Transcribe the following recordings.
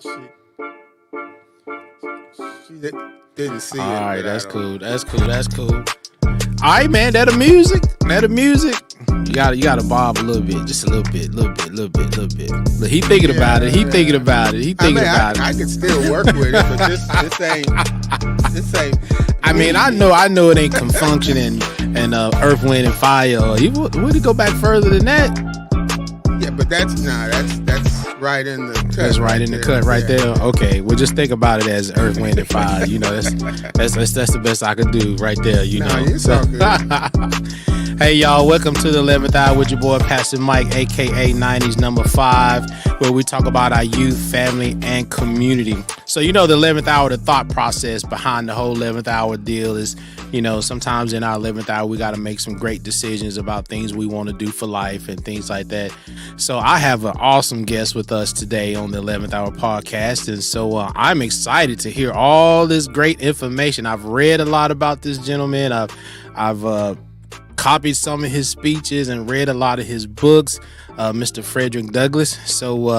She didn't see All it, right, but I that's don't. cool. That's cool. That's cool. All right, man. That a music. That a music. You gotta bob a little bit, just a little bit, little bit. Look, he thinking about it. He thinking Yeah. about it. He I thinking mean, about I it. could still work with it, but this ain't I mean, me. I know it ain't confunction and Earth, Wind, and Fire. You would it go back further than that? Yeah, but that's right in the cut. That's right Right in the there. cut, right Yeah. there. Okay, well, just think about it as Earth, Wind, and Fire. You know, that's the best I could do right there. You No, know. it's So, all good. hey, y'all, welcome to the 11th Hour with your boy Pastor Mike, aka 90s number 5, where we talk about our youth, family, and community. So, you know, the 11th hour, the thought process behind the whole 11th hour deal is, you know, sometimes in our 11th hour, we got to make some great decisions about things we want to do for life and things like that. So I have an awesome guest with us today on the 11th Hour podcast. And so I'm excited to hear all this great information. I've read a lot about this gentleman. I've copied some of his speeches and read a lot of his books, Mr. Frederick Douglas. So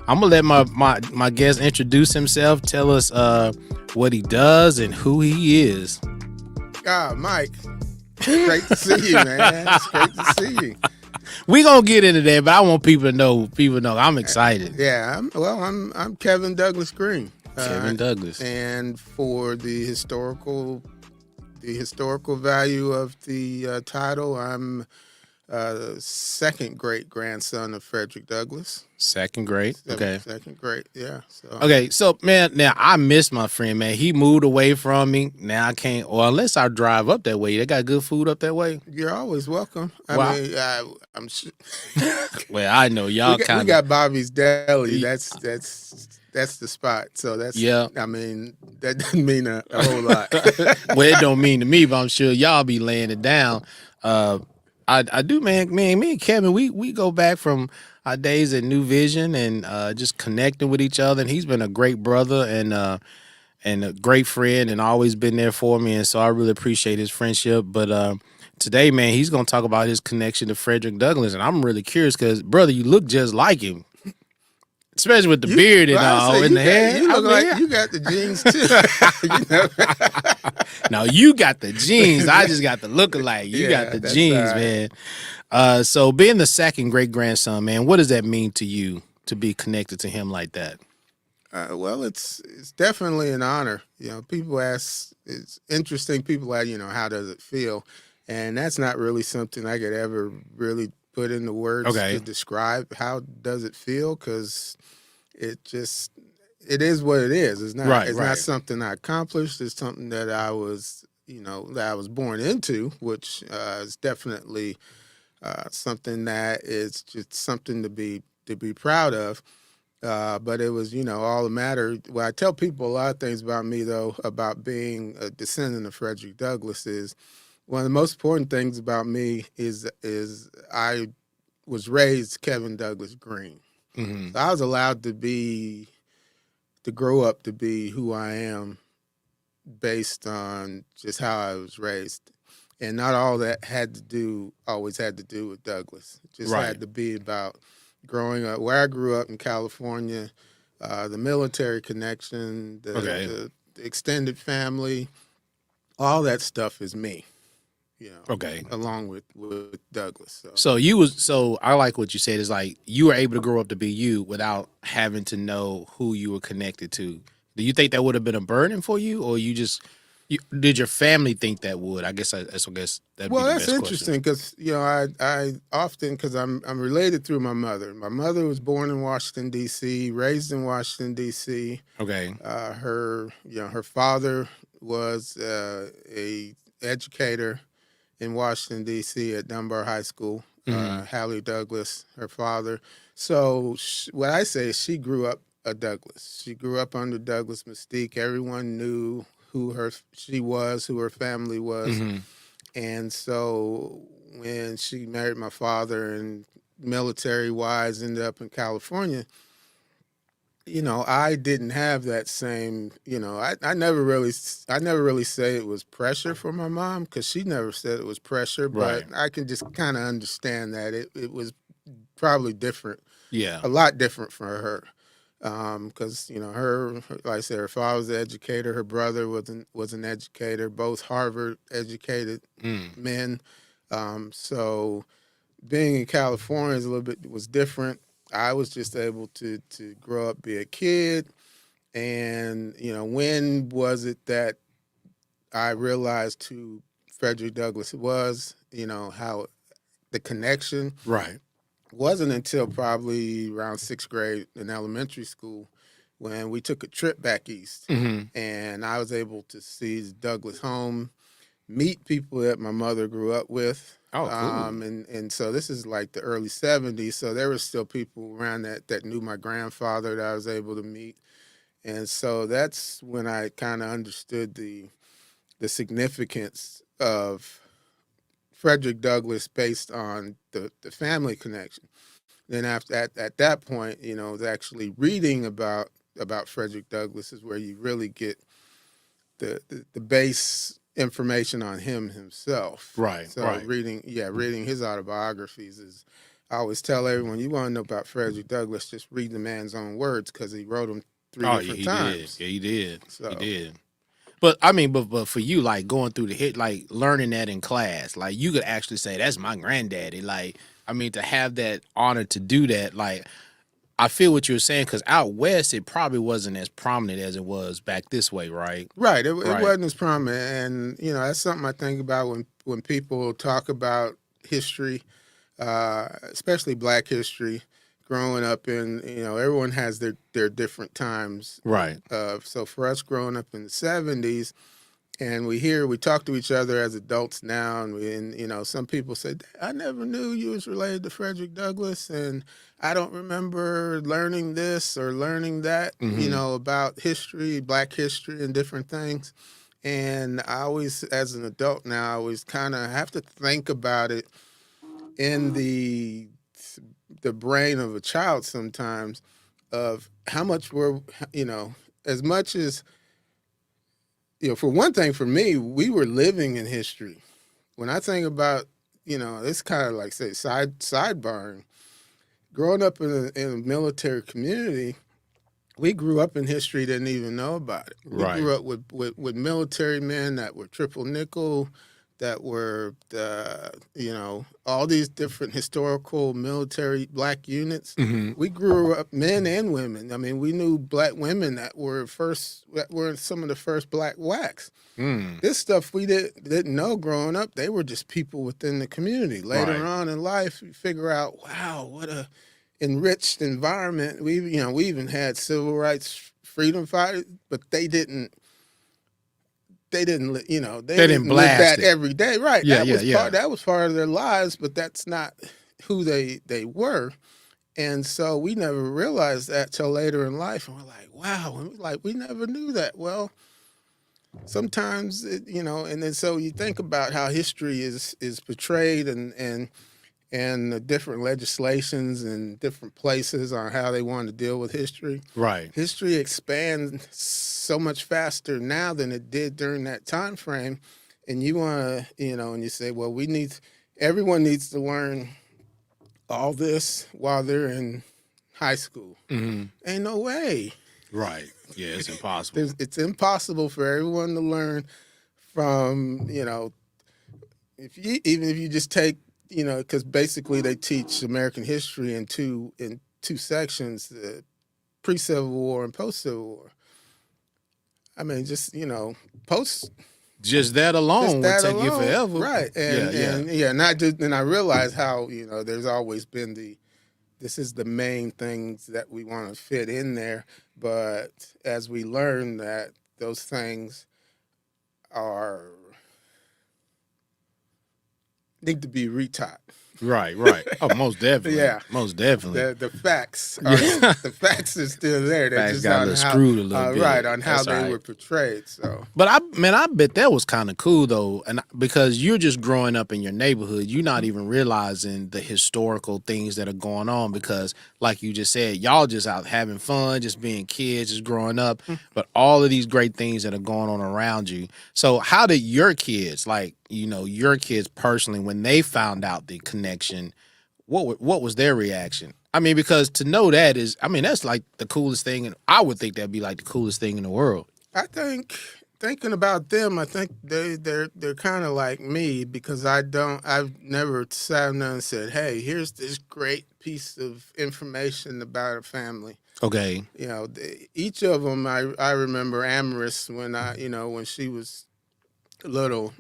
I'm going to let my guest introduce himself, tell us what he does and who he is. Mike, great to see you, man. It's great to see you. We gonna get into that, but I want people to know. People know I'm excited. Yeah, I'm Kevin Douglas Greene. Kevin Douglas. And for the historical value of the title, I'm second great grandson of Frederick Douglas. Second grade. Okay. Second great, yeah. So Okay. So man, now I miss my friend, man. He moved away from me. Now I can't, or unless I drive up that way. They got good food up that way. you're always welcome. Wow. I mean, I'm sure Well, I know y'all we kind of. got Bobby's Deli. That's the spot. So that's Yeah. I mean, that doesn't mean a whole lot. Well, it don't mean to me, but I'm sure y'all be laying it down. I do, man. Me and Kevin, we go back from our days at New Vision and just connecting with each other. And he's been a great brother and a great friend, and always been there for me. And so I really appreciate his friendship. But today, man, he's gonna talk about his connection to Frederick Douglass, and I'm really curious because, brother, you look just like him. Especially with the beard and all in the hair. You look like you got the genes too. No, you got the genes. I just got the look-alike. You got the genes, right. man. So being the second great-grandson, man, what does that mean to you to be connected to him like that? Well, it's definitely an honor. You know, people ask. It's interesting. People ask, how does it feel? And that's not really something I could ever really put into words to describe. How does it feel? Because it is what it is. It's not. Right, it's right. not something I accomplished. It's something that I was, that I was born into, which is definitely something that is just something to be proud of. But it was, all the matter. Well, I tell people a lot of things about me, though, about being a descendant of Frederick Douglass. Is one of the most important things about me is I was raised Kevin Douglas Greene. Mm-hmm. So I was allowed to grow up to be who I am based on just how I was raised. And not all that always had to do with Douglas. It just had to be about growing up where I grew up in California, the military connection, the extended family, all that stuff is me. Along with Douglas. So I like what you said. Is like you were able to grow up to be you without having to know who you were connected to. Do you think that would have been a burden for you, or did your family think that would? I guess that'd be the best question. Well, that's interesting because I often because I'm related through my mother. My mother was born in Washington D.C., raised in Washington D.C. Okay. Her father was a educator in Washington D.C. at Dunbar High School. Hallie Douglas, her father. So what I say is she grew up a Douglas. She grew up under Douglas mystique. Everyone knew who she was, who her family was. Mm-hmm. And so when she married my father and military-wise ended up in California, I didn't have that same, I never really say it was pressure for my mom because she never said it was pressure, but I can just kind of understand that it was probably different. Yeah. A lot different for her. because like I said, her father was an educator, her brother was an educator, both Harvard educated Mm. men. So being in California is a little bit was different. I was just able to grow up, be a kid, and when was it that I realized who Frederick Douglass was? How the connection Right. wasn't until probably around sixth grade in elementary school when we took a trip back east, Mm-hmm. and I was able to see Douglass home, meet people that my mother grew up with. Oh, cool. And so this is like the early 70s. So there were still people around that knew my grandfather that I was able to meet. And so that's when I kind of understood the significance of Frederick Douglass based on the family connection. Then after at that point, actually reading about Frederick Douglass is where you really get the base information on him himself. Right. So Right. reading his autobiographies is. I always tell everyone, you want to know about Frederick Douglass, just read the man's own words because he wrote them three Oh, yeah, different he did. times. Yeah, he did. He So did. But I mean, but for you, like going through the hit, like learning that in class, like you could actually say that's my granddaddy. Like, I mean, to have that honor to do that, like I feel what you're saying because out west it probably wasn't as prominent as it was back this way, right? right, it Right. wasn't as prominent, and that's something I think about when people talk about history, especially Black history. Growing up in, everyone has their different times. Right. So for us growing up in the 70s, and we talk to each other as adults now, and some people say, I never knew you was related to Frederick Douglass, and I don't remember learning this or learning that, Mm-hmm. about history, Black history, and different things. And I always, as an adult now, I always kind of have to think about it in the brain of a child sometimes, of how much as much as for one thing, for me, we were living in history. When I think about, it's kind of like say sidebarring. Growing up in a military community, we grew up in history, didn't even know about it. We Right. grew up with military men that were triple nickel, that were all these different historical military Black units. Mm-hmm. We grew up, men and women. I mean, we knew Black women that were some of the first Black WACs. Mm. This stuff we didn't know growing up. They were just people within the community. Later Right. on in life, you figure out, wow, what a enriched environment. We even had civil rights freedom fighters, but they didn't they didn't live blast that it. every day, right? Yeah, That was part of their lives, but that's not who they were. And so we never realized that till later in life, and we're like, wow, and we never knew that. Well, sometimes and then so you think about how history is portrayed, and the different legislations and different places on how they want to deal with history. Right. History expands so much faster now than it did during that time frame. And you want to, and you say, well, everyone needs to learn all this while they're in high school. Mm-hmm. Ain't no way. Right. Yeah, it's impossible. It's impossible for everyone to learn from, even if you just take, because basically they teach American history in two sections, the pre-Civil War and post-Civil War. I mean, just post. Just that alone would take you forever, right? And not just. And I realize how there's always been this is the main things that we want to fit in there, but as we learn that those things need to be retaught. Right. Oh, most definitely. Yeah. Most definitely. The facts the facts are still there. They're Facts just got a on little how, screwed a little bit. right, on how That's they right. were portrayed. So, But I bet that was kind of cool though, and because you're just growing up in your neighborhood, you're not even realizing the historical things that are going on. Because, like you just said, y'all just out having fun, just being kids, just growing up. But all of these great things that are going on around you. So, how did your kids, like your kids personally, when they found out the connection? What was their reaction? I mean, because to know that is, I mean, that's like the coolest thing, and I would think that'd be like the coolest thing in the world. I think thinking about them, I think they're kind of like me because I've never sat down and said, "Hey, here's this great piece of information about a family." Okay. You know, each of them, I remember Amaris when when she was little,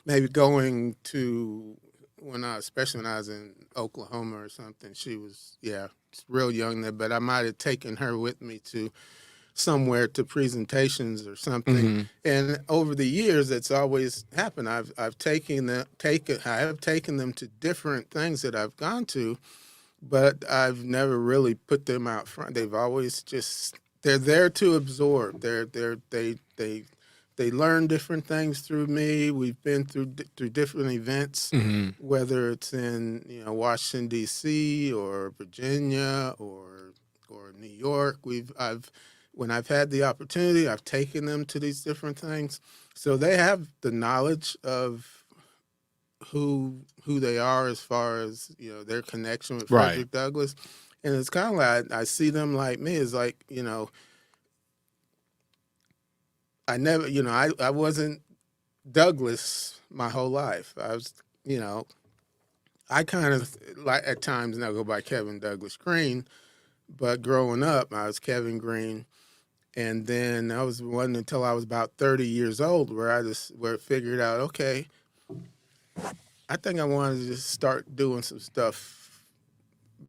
maybe going to especially when I was in Oklahoma or something. She was real young there, but I might have taken her with me to somewhere to presentations or something. Mm-hmm. And over the years, it's always happened. I've I have taken them to different things that I've gone to, but I've never really put them out front. They've always just they're there to absorb. They learn different things through me. We've been through different events, Mm-hmm. whether it's in Washington D.C. or Virginia or New York. When I've had the opportunity, I've taken them to these different things, so they have the knowledge of who they are as far as their connection with Right. Frederick Douglass, and it's kind of like I see them like me. It's like I never I wasn't Douglas my whole life. I was I kind of like at times now go by Kevin Douglas Greene, but growing up I was Kevin Greene. And then I was one until I was about 30 years old where I figured out, okay, I think I wanted to just start doing some stuff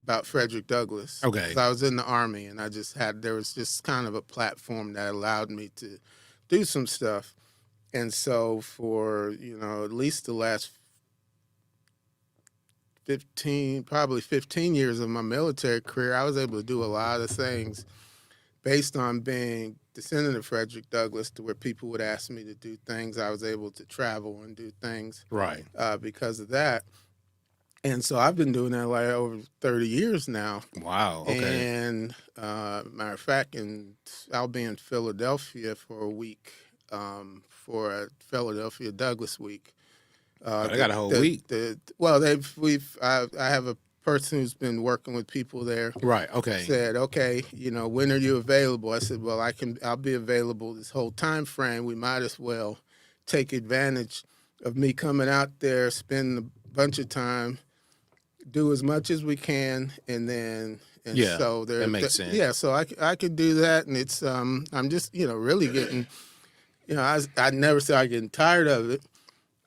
about Frederick Douglass. Okay. 'Cause I was in the Army and there was just kind of a platform that allowed me to do some stuff. And so for, at least the last probably 15 years of my military career, I was able to do a lot of things based on being descendant of Frederick Douglass, to where people would ask me to do things. I was able to travel and do things Right. because of that. And so I've been doing that like over 30 years now. Wow. Okay. And matter of fact, I'll be in Philadelphia for a week for a Philadelphia Douglass Week. They got a whole week. I have a person who's been working with people there. Right. Okay. Said, okay, when are you available? I said, well, I'll be available this whole time frame. We might as well take advantage of me coming out there, spend a bunch of time, do as much as we can, and so that makes sense. Yeah, so I could do that, and it's I'm just really getting I never say I'm getting tired of it,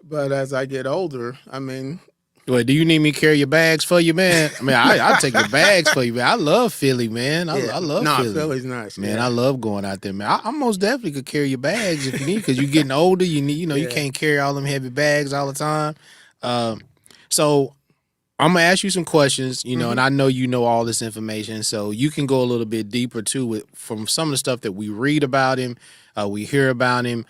but as I get older, I mean. Wait, do you need me to carry your bags for you, man? I mean, I'll take your bags for you, man. I love Philly, man. I love Philly. Philly's nice, man. Yeah. I love going out there, man. I most definitely could carry your bags if you need, because you're getting older. You need, you can't carry all them heavy bags all the time. So I'm gonna ask you some questions, and I know you know all this information, so you can go a little bit deeper too from some of the stuff that we read about him, we hear about him.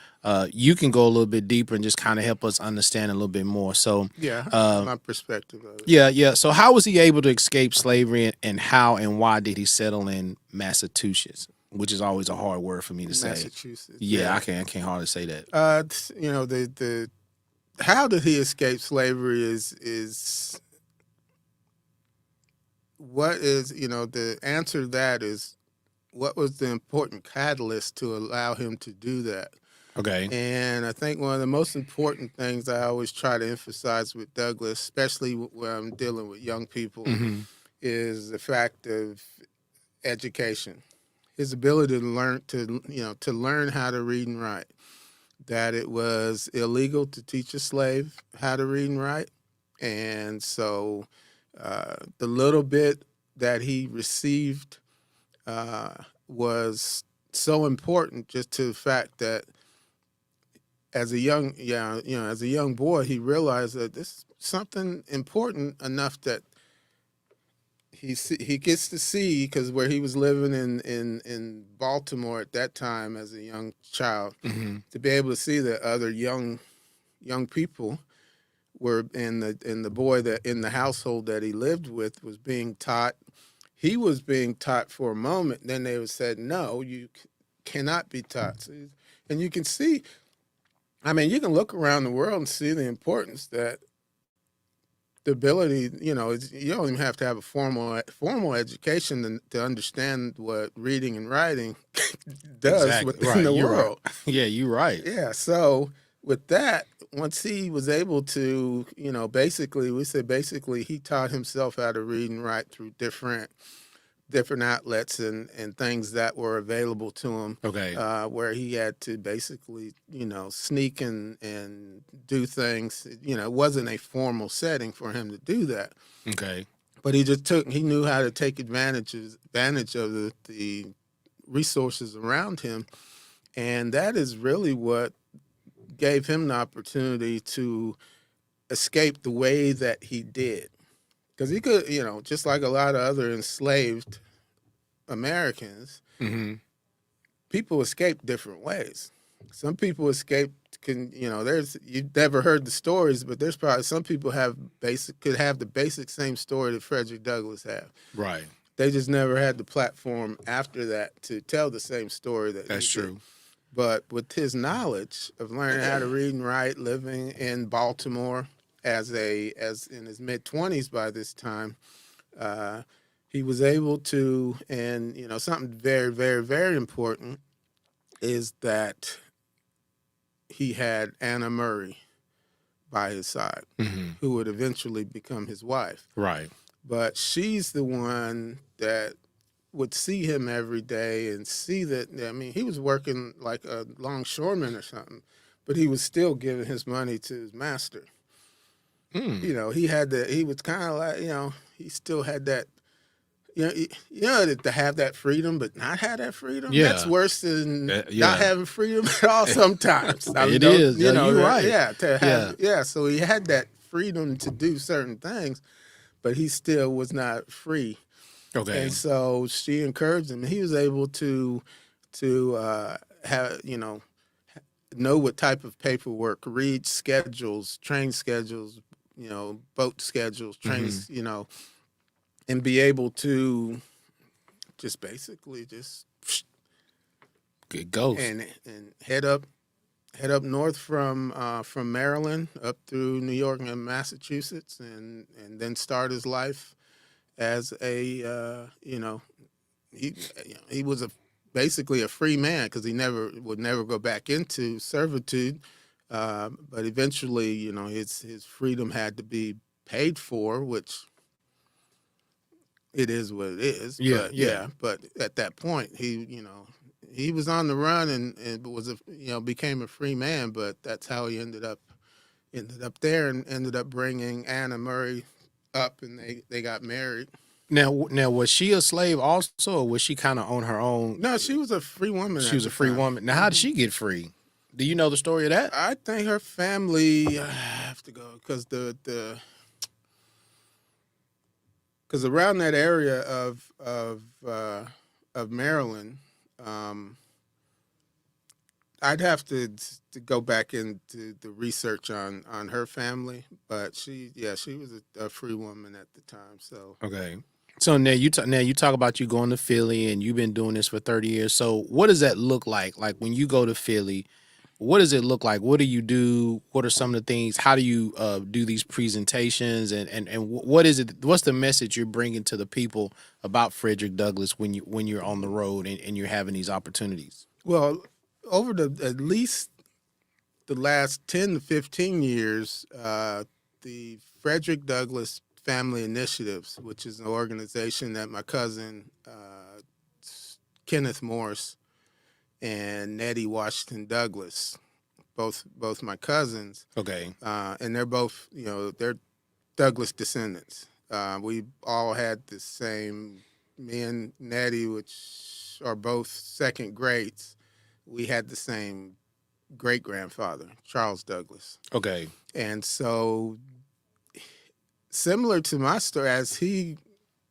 You can go a little bit deeper and just kind of help us understand a little bit more. So my perspective of it. Yeah. So how was he able to escape slavery, and how and why did he settle in Massachusetts, which is always a hard word for me to say. Massachusetts. Yeah, I can't hardly say that. The how did he escape slavery is what is the answer to that is what was the important catalyst to allow him to do that. Okay. And I think one of the most important things I always try to emphasize with Douglass, especially when I'm dealing with young people, is the fact of education. His ability to learn how to read and write. That it was illegal to teach a slave how to read and write, and so the little bit that he received was so important, just to the fact that as a young boy, he realized that this is something important enough that he gets to see, because where he was living in Baltimore at that time as a young child, to be able to see that other young people were in the boy that in the household that he lived with was being taught. He was being taught for a moment, then they said, no, you cannot be taught. So, and you can see, I mean, you can look around the world and see the importance that the ability, you don't even have to have a formal education to understand what reading and writing does Exactly. within Right. the You're right. world. Yeah, you're right. Yeah. So with that, once he was able to, basically he taught himself how to read and write through different outlets and things that were available to him, Okay. where he had to basically, sneak and do things. It wasn't a formal setting for him to do that, Okay. but he knew how to take advantage of the resources around him, and that is really what gave him the opportunity to escape the way that he did. Because he could, just like a lot of other enslaved Americans, Mm-hmm. people escape different ways. Some people escape there's you've never heard the stories, but there's probably some people could have the basic same story that Frederick Douglass had. Right. They just never had the platform after that to tell the same story that That's he did. true. But with his knowledge of learning how to read and write, living in Baltimore as in his mid-20s by this time, uh, he was able to, and something very, very, very important is that he had Anna Murray by his side, Mm-hmm. who would eventually become his wife. Right. But she's the one that would see him every day and see that, I mean, he was working like a longshoreman or something, but he was still giving his money to his master. Mm. He was kind of like, he still had that, to have that freedom, but not have that freedom. Yeah. That's worse than Yeah. not having freedom at all sometimes. It is. You're right. Yeah. So he had that freedom to do certain things, but he still was not free. Okay. And so she encouraged him, and he was able to have know what type of paperwork, read schedules, train schedules, boat schedules, trains, and be able to just basically just Good ghost. and head up north from Maryland up through New York and Massachusetts, and then start his life as a he was basically a free man, because he would never go back into servitude, but eventually his freedom had to be paid for, which it is what it is. Yeah, But yeah. but at that point he was on the run and became a free man, but that's how he ended up there and ended up bringing Anna Murray up, and they got married. Now, was she a slave also, or was she kind of on her own? No, she was a free woman. She was a free woman. Now, how did she get free? Do you know the story of that? I think her family, I have to go, because because around that area of Maryland, I'd have to go back into the research on her family, but she was a free woman at the time. So Okay. So now you talk about you going to Philly, and you've been doing this for 30 years. So what does that look like? Like when you go to Philly, what does it look like? What do you do? What are some of the things? How do you do these presentations? And what is it? What's the message you're bringing to the people about Frederick Douglass when you're on the road and you're having these opportunities? well, over at least the last 10 to 15 years, the Frederick Douglass Family Initiatives, which is an organization that my cousin Kenneth Morse and Nettie Washington Douglas, both my cousins, Okay. and they're both they're Douglas descendants. We all had the same. Me and Nettie, which are both second greats, we had the same great grandfather, Charles Douglas. Okay. And so, similar to my story, as he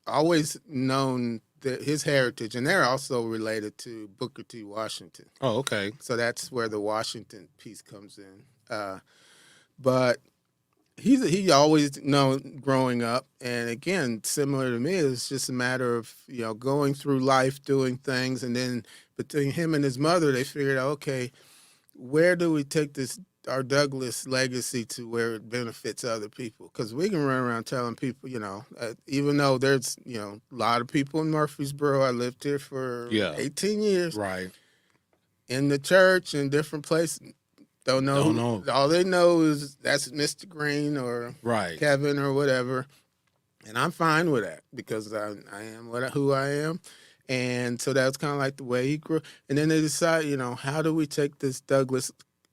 always known his heritage, and they're also related to Booker T. Washington. Oh, okay. So that's where the Washington piece comes in. But he always known growing up, and again, similar to me, it's just a matter of going through life, doing things, and then between him and his mother, they figured out, okay, where do we take this our Douglas legacy to where it benefits other people. Because we can run around telling people, even though there's, a lot of people in Murfreesboro. I lived here for Yeah. 18 years Right. in the church and different places. Don't know. Don't know. All they know is that's Mr. Greene or Right. Kevin or whatever. And I'm fine with that because I am who I am. And so that's kind of like the way he grew. And then they decide, how do we take this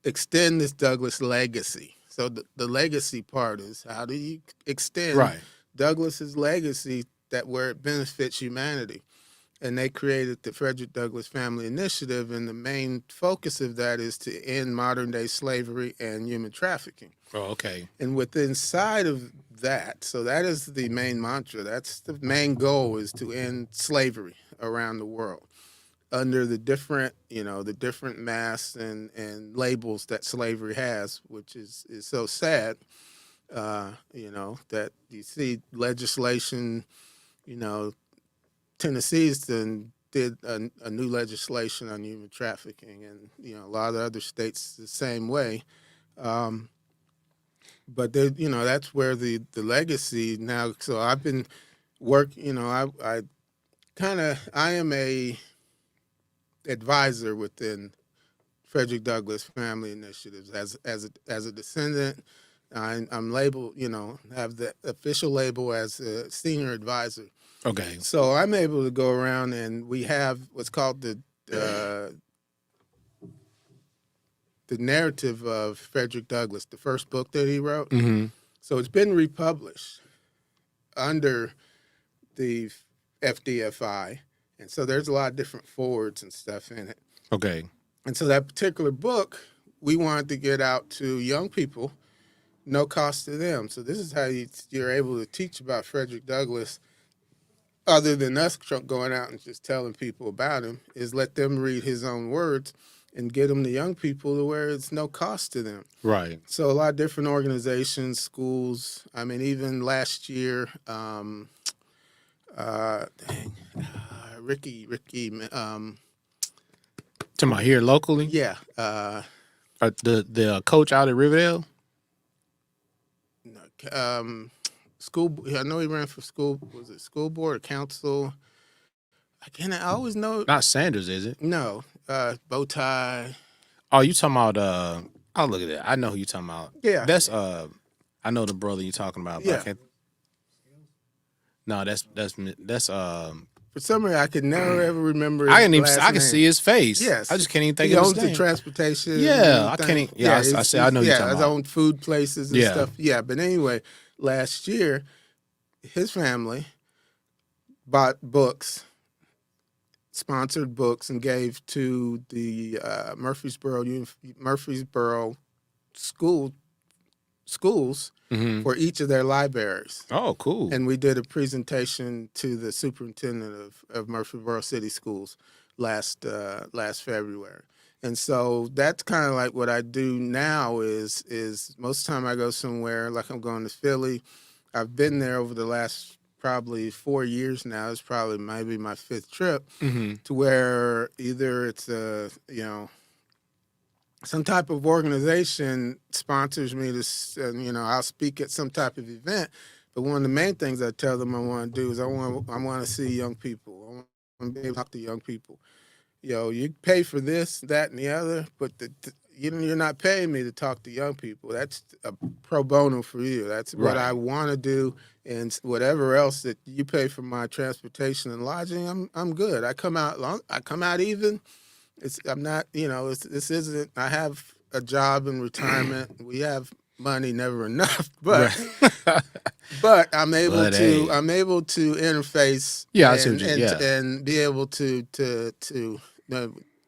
extend this Douglas legacy? So the legacy part is how do you extend Right. Douglas's legacy that where it benefits humanity? And they created the Frederick Douglass Family Initiative, and the main focus of that is to end modern-day slavery and human trafficking. Oh, okay. And within inside of that, so that is the main mantra. That's the main goal, is to end slavery around the world under the different, the different masks and labels that slavery has, which is so sad, that you see legislation, Tennessee's did a new legislation on human trafficking, and a lot of other states the same way. But that's where the legacy now. So I've been working. I am a advisor within Frederick Douglass Family Initiatives as a descendant. I'm labeled, have the official label as a senior advisor. Okay. So I'm able to go around, and we have what's called the narrative of Frederick Douglass, the first book that he wrote. Mm-hmm. So it's been republished under the FDFI, and so there's a lot of different forwards and stuff in it. Okay. And so that particular book, we wanted to get out to young people, no cost to them. So this is how you're able to teach about Frederick Douglass, other than us going out and just telling people about him, is let them read his own words and get them to young people to where it's no cost to them. Right. So a lot of different organizations, schools. I mean, even last year, Ricky. To my here locally. Yeah. The coach out at Riverdale. School. I know he ran for school. Was it school board or council? I always know. Not Sanders, is it? No. Bow tie. Oh, you talking about? Oh, look at that. I know who you talking about. Yeah. That's I know the brother you talking about. But Yeah. I can't... No, that's For some reason, I could never ever remember. I His can even last I can name. see his face. Yes. I just can't even think He of owns his the name. transportation. Yeah, I thing. can't even. Yeah, I say I know you talking his about. own food places and Yeah. stuff. Yeah, but anyway, last year, his family bought books, sponsored books, and gave to the Murfreesboro schools Mm-hmm. for each of their libraries. Oh, cool. And we did a presentation to the superintendent of Murfreesboro City Schools last February. And so that's kind of like what I do now is most of the time I go somewhere, like I'm going to Philly. I've been there over the last probably 4 years now. It's probably maybe my 5th trip Mm-hmm. to where either it's some type of organization sponsors me to, I'll speak at some type of event. But one of the main things I tell them I want to do is I want to see young people. I want to be able to talk to young people. You pay for this, that, and the other, but you're not paying me to talk to young people. That's a pro bono for you. That's what I want to do, and whatever else that you pay for my transportation and lodging, I'm good. I come out even. I'm not, this isn't, I have a job in retirement. We have money, never enough, but but I'm able to interface and be able to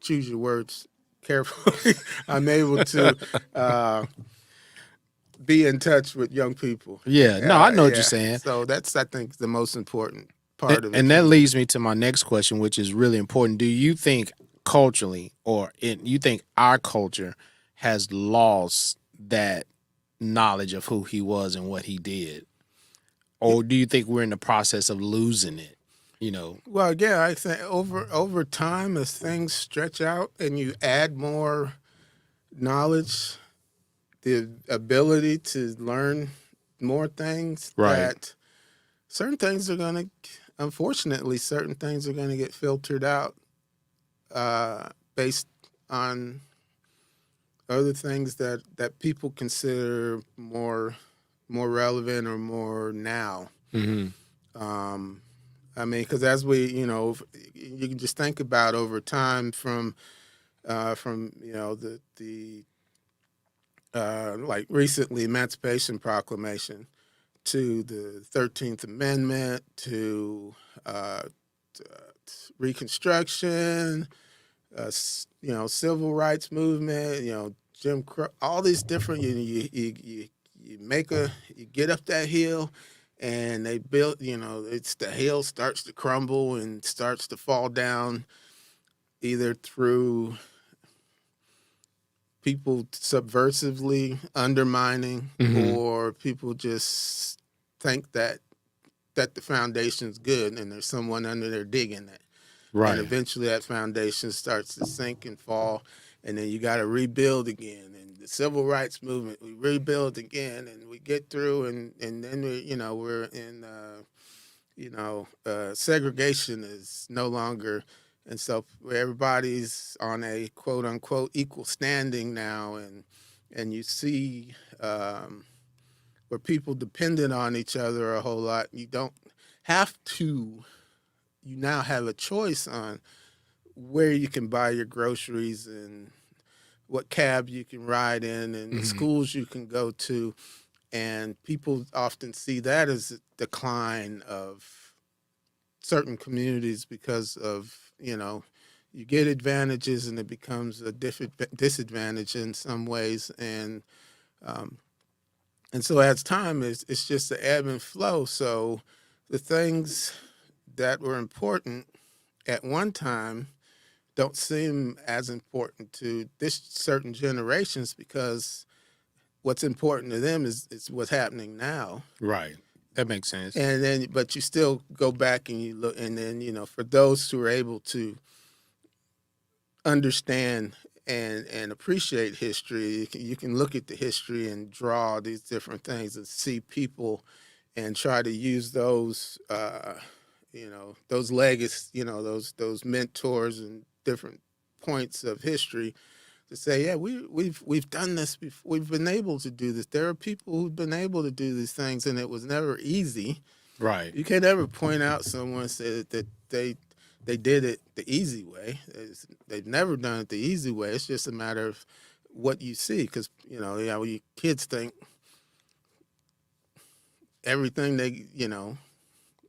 choose your words carefully. I'm able to be in touch with young people. Yeah, no, I know what you're saying. So that's, I think, the most important part of it. And that leads me to my next question, which is really important. Do you think culturally, you think our culture has lost that knowledge of who he was and what he did? Or do you think we're in the process of losing it? Well, yeah, I think over time, as things stretch out and you add more knowledge the ability to learn more things, Right. that certain things are going to, unfortunately, certain things are going to get filtered out based on other things that people consider more relevant or more now. Mm-hmm. Um, I mean, because as we, you can just think about over time from the like recently Emancipation Proclamation to the 13th Amendment to uh, Reconstruction, civil rights movement, Jim Crow, all these different. You make you get up that hill, and they built. It's the hill starts to crumble and starts to fall down either through people subversively undermining Mm-hmm. or people just think that the foundation's good and there's someone under there digging it. And Right. eventually that foundation starts to sink and fall, and then you got to rebuild again. And the civil rights movement, we rebuild again, and we get through, and then we're in segregation is no longer, and so everybody's on a quote unquote equal standing now, and you see where people dependent on each other a whole lot. You don't have to. You now have a choice on where you can buy your groceries and what cab you can ride in and the Mm-hmm. schools you can go to. And people often see that as a decline of certain communities because of, you get advantages and it becomes a disadvantage in some ways. Um, and so as time it's just the ebb and flow. So the things that were important at one time don't seem as important to this certain generations because what's important to them is what's happening now. Right. That makes sense. And then, but you still go back and you look, and then, for those who are able to understand and appreciate history, you can look at the history and draw these different things and see people and try to use those, those legacies, those mentors and different points of history to say, yeah, we've done this before. We've been able to do this. There are people who've been able to do these things, and it was never easy. Right. You can't ever point out someone and say that they did it the easy way. They've never done it the easy way. It's just a matter of what you see, because when you kids think everything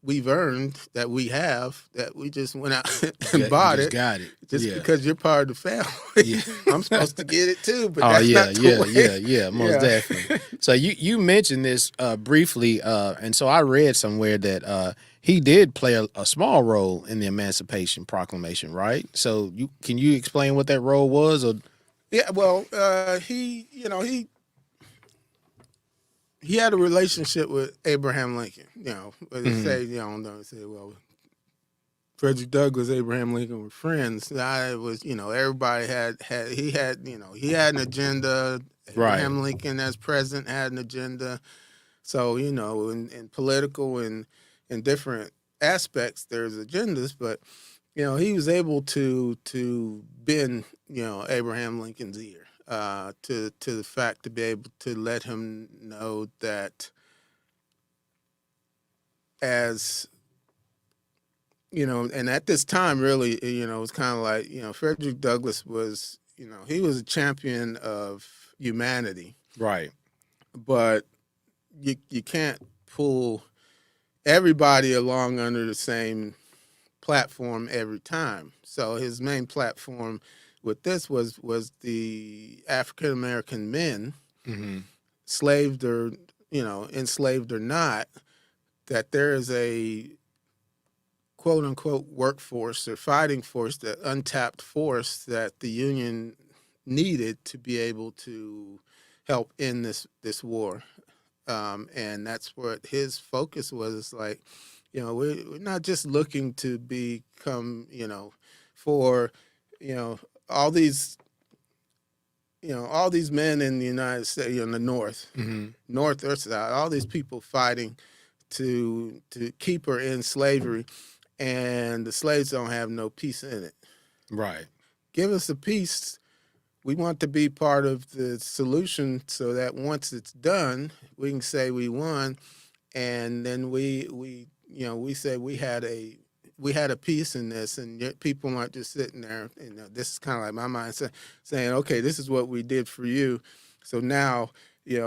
we've earned that we have, that we just went out You and bought just it got it. just Yeah. because you're part of the family. Yeah. I'm supposed to get it too, but Oh that's yeah, not yeah, the way. yeah, most Yeah. definitely. So you mentioned this briefly, and so I read somewhere that he did play a small role in the Emancipation Proclamation, right? So can you explain what that role was? Or Yeah, well, he had a relationship with Abraham Lincoln. But they Mhm. say, they say, well, Frederick Douglas, Abraham Lincoln were friends. I was, everybody he had an agenda. Right, Abraham Lincoln, as president, had an agenda. So, in political and in different aspects, there's agendas, but he was able to bend, Abraham Lincoln's ear to the fact to be able to let him know that as and at this time, really, it was kind of like, Frederick Douglass was, he was a champion of humanity, right, but you can't pull everybody along under the same platform every time. So his main platform with this was the African American men, hmm slaved or enslaved or not, that there is a quote unquote workforce or fighting force, that untapped force that the Union needed to be able to help end this war. And that's what his focus was. It's like, we're not just looking to become, for, all these all these men in the United States, in the North, North or South, all these people fighting to keep her in slavery, and the slaves don't have no peace in it. Right. Give us a peace. We want to be part of the solution so that once it's done, we can say we won, and then we say we had a piece in this, and yet people aren't just sitting there. This is kind of like my mind saying, okay, this is what we did for you, so now you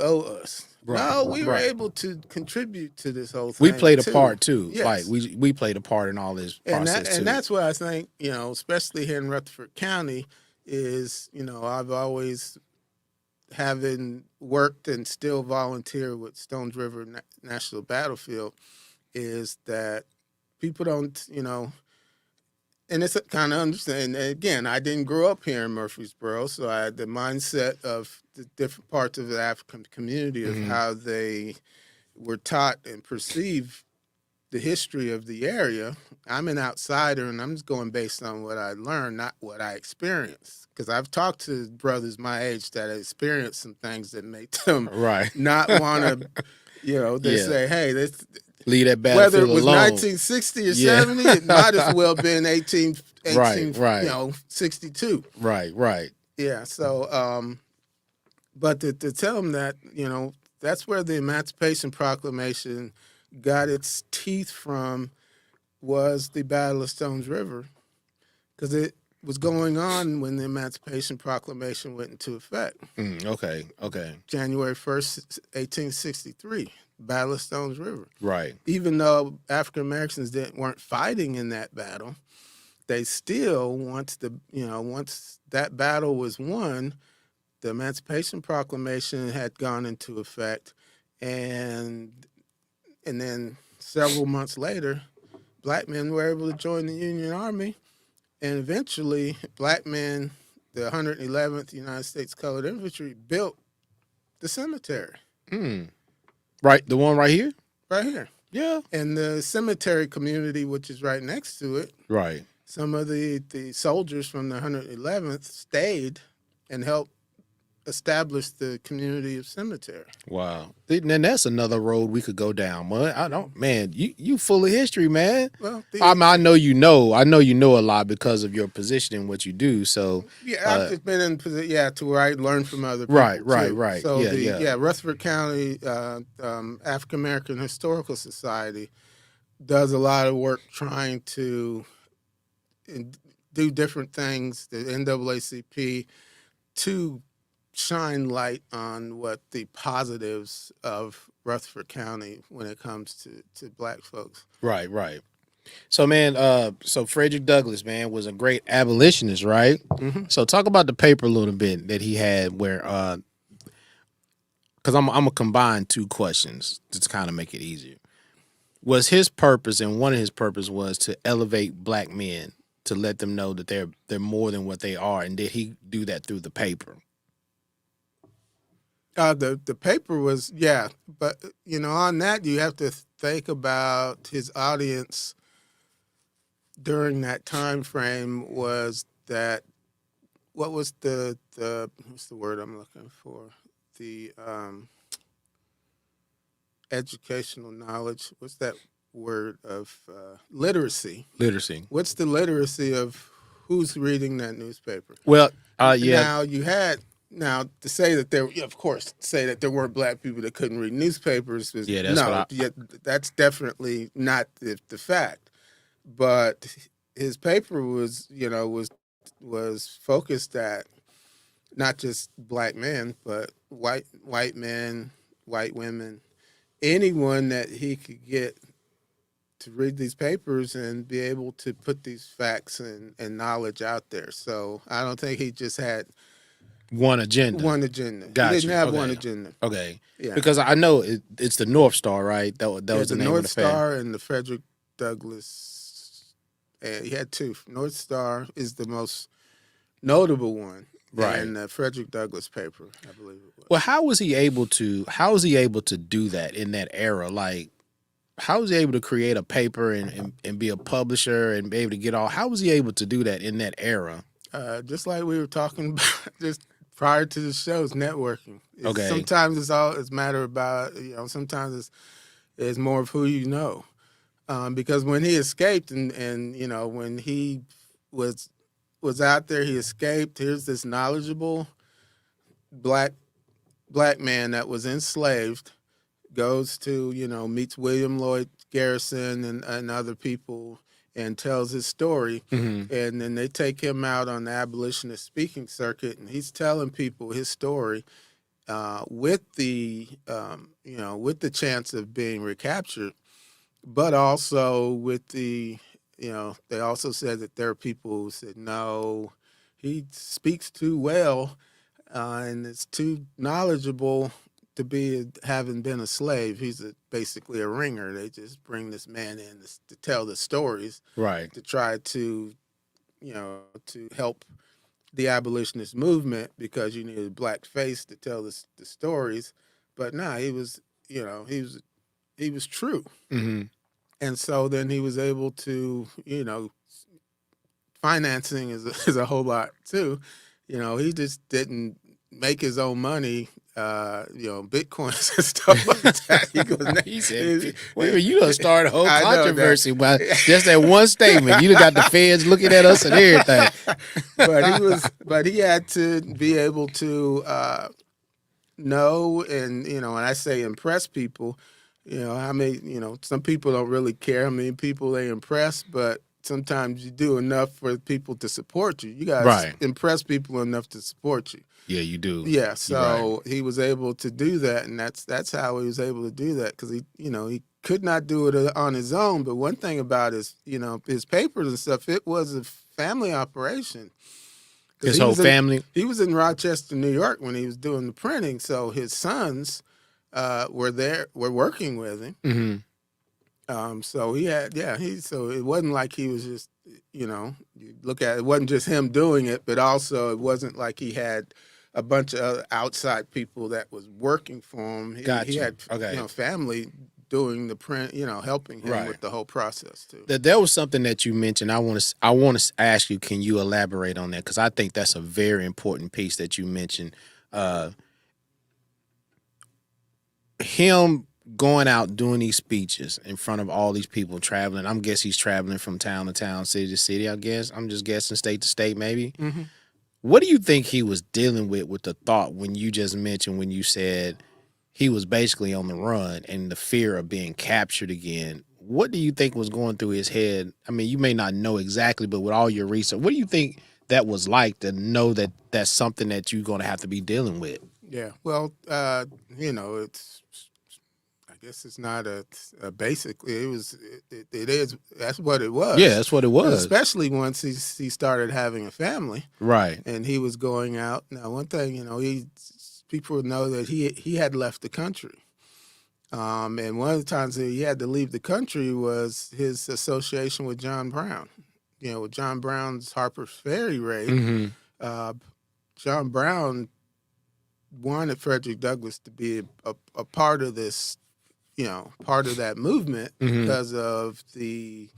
owe us. Right. No, we were Right. able to contribute to this whole thing. We played a too. part too. Yes. Like we played a part in all this process too. And that's what I think, especially here in Rutherford County, is, I've always, having worked and still volunteer with Stones River National Battlefield, is that people don't, and it's kind of understand. Again, I didn't grow up here in Murfreesboro, so I had the mindset of the different parts of the African community of how they were taught and perceived the history of the area. I'm an outsider, and I'm just going based on what I learned, not what I experienced. Because I've talked to brothers my age that experienced some things that make them not want to, they say, hey, this. Leave that battlefield Whether it was alone. 1960 or 70, it might as well have been 18 right. 62. Right. Yeah. So, but to tell them that, that's where the Emancipation Proclamation got its teeth from, was the Battle of Stones River, because it was going on when the Emancipation Proclamation went into effect. Okay. January 1st, 1863. Battle of Stones River. Right. Even though African Americans weren't fighting in that battle, they still, once that battle was won, the Emancipation Proclamation had gone into effect, and then several months later, black men were able to join the Union Army, and eventually, black men, the 111th United States Colored Infantry, built the cemetery. Right, the one right here? Right here. Yeah. And the cemetery community, which is right next to it, right. Some of the soldiers from the 111th stayed and helped establish the community of cemetery. Wow. And that's another road we could go down. Man, you full of history, man. Well, I know you know a lot because of your position and what you do. So yeah, I've just been in position, to where I learn from other people. Right. So Rutherford County African American Historical Society does a lot of work trying to do different things, the NAACP, to shine light on what the positives of Rutherford County when it comes to black folks. Right. So, man, so Frederick Douglass, man, was a great abolitionist, right? Mm-hmm. So talk about the paper a little bit that he had where, because I'm going to combine two questions to kind of make it easier. Was his purpose, and one of his purpose was to elevate black men, to let them know that they're more than what they are, and did he do that through the paper? The paper was, but, on that, you have to think about his audience during that time frame. Was that, what was what's the word I'm looking for? The educational knowledge. What's that word of literacy? Literacy. What's the literacy of who's reading that newspaper? Well, Now, to say that there weren't black people that couldn't read newspapers that's definitely not the fact. But his paper was focused at not just black men, but white men, white women, anyone that he could get to read these papers and be able to put these facts and knowledge out there. So I don't think he just had one agenda. Gotcha. He didn't have one agenda. Okay. Yeah. Because I know it's the North Star, right? That was the name North of the Star and the Frederick Douglass. He had two. North Star is the most notable one. Right. And the Frederick Douglass paper, I believe it was. Well, how was he able to do that in that era? Like, how was he able to create a paper and be a publisher and be able to get all? How was he able to do that in that era? Just like we were talking about just prior to the show's networking. Okay. Sometimes it's matter about, sometimes it's more of who you know. Because when he escaped and when he was was out there, he escaped. Here's this knowledgeable black black man that was enslaved, goes to, meets William Lloyd Garrison and other people and tells his story. Mm-hmm. And then they take him out on the abolitionist speaking circuit, and he's telling people his story with the chance of being recaptured, but also with they also said that there are people who said, no, he speaks too well and is too knowledgeable to be having been a slave. He's basically a ringer. They just bring this man in to tell the stories, Right. to try to, to help the abolitionist movement because you needed a black face to tell the stories. But nah, he was true. Mm-hmm. And so then he was able to, financing is a whole lot too. He just didn't make his own money, bitcoins and stuff like that. He goes, He said, "Wait, you done started a whole I know that. controversy by just that one statement. You done got the feds looking at us and everything." but he had to be able to know and when I say impress people, how many, some people don't really care how many people they impress, but sometimes you do enough for people to support you. You guys Right. impress people enough to support you. Yeah, you do. Yeah, so he was able to do that, and that's how he was able to do that because he could not do it on his own. But one thing about his papers and stuff, it was a family operation. His whole family. He was in Rochester, New York when he was doing the printing, so his sons were working with him. Mm-hmm. So so it wasn't like he was just, you look at it, wasn't just him doing it, but also it wasn't like he had a bunch of other outside people that was working for him. He had, family doing the print, helping him with the whole process too. There was something that you mentioned. I want to ask you, can you elaborate on that? Because I think that's a very important piece that you mentioned. Him going out doing these speeches in front of all these people, traveling. I'm guessing he's traveling from town to town, city to city. I guess I'm just guessing, state to state, maybe. Mm-hmm. What do you think he was dealing with the thought when you just mentioned, when you said he was basically on the run and the fear of being captured again? What do you think was going through his head? I mean, you may not know exactly, but with all your research, what do you think that was like to know that that's something that you're going to have to be dealing with? Yeah, well, it's, I guess it's not basically, it is, that's what it was. Yeah, that's what it was. Especially once he started having a family. Right. And he was going out. Now, one thing, people would know that he had left the country. And one of the times that he had to leave the country was his association with John Brown. With John Brown's Harper's Ferry raid, Mm-hmm. John Brown wanted Frederick Douglass to be a part of this, part of that movement because of the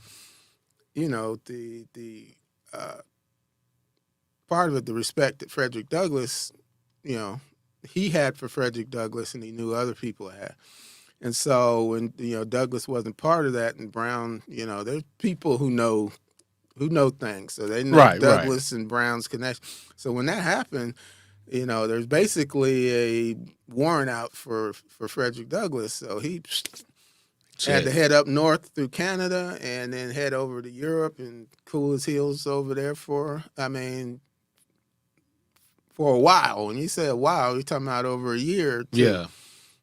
part of it, the respect that Frederick Douglass, he had for Frederick Douglass, and he knew other people had. And so when Douglass wasn't part of that, and Brown, there's people who know things, so they know Douglass and Brown's connection. So when that happened, there's basically a warrant out for Frederick Douglass. So he had to head up north through Canada and then head over to Europe and cool his heels over there for a while. When you say a while, you're talking about over a year or two. Yeah.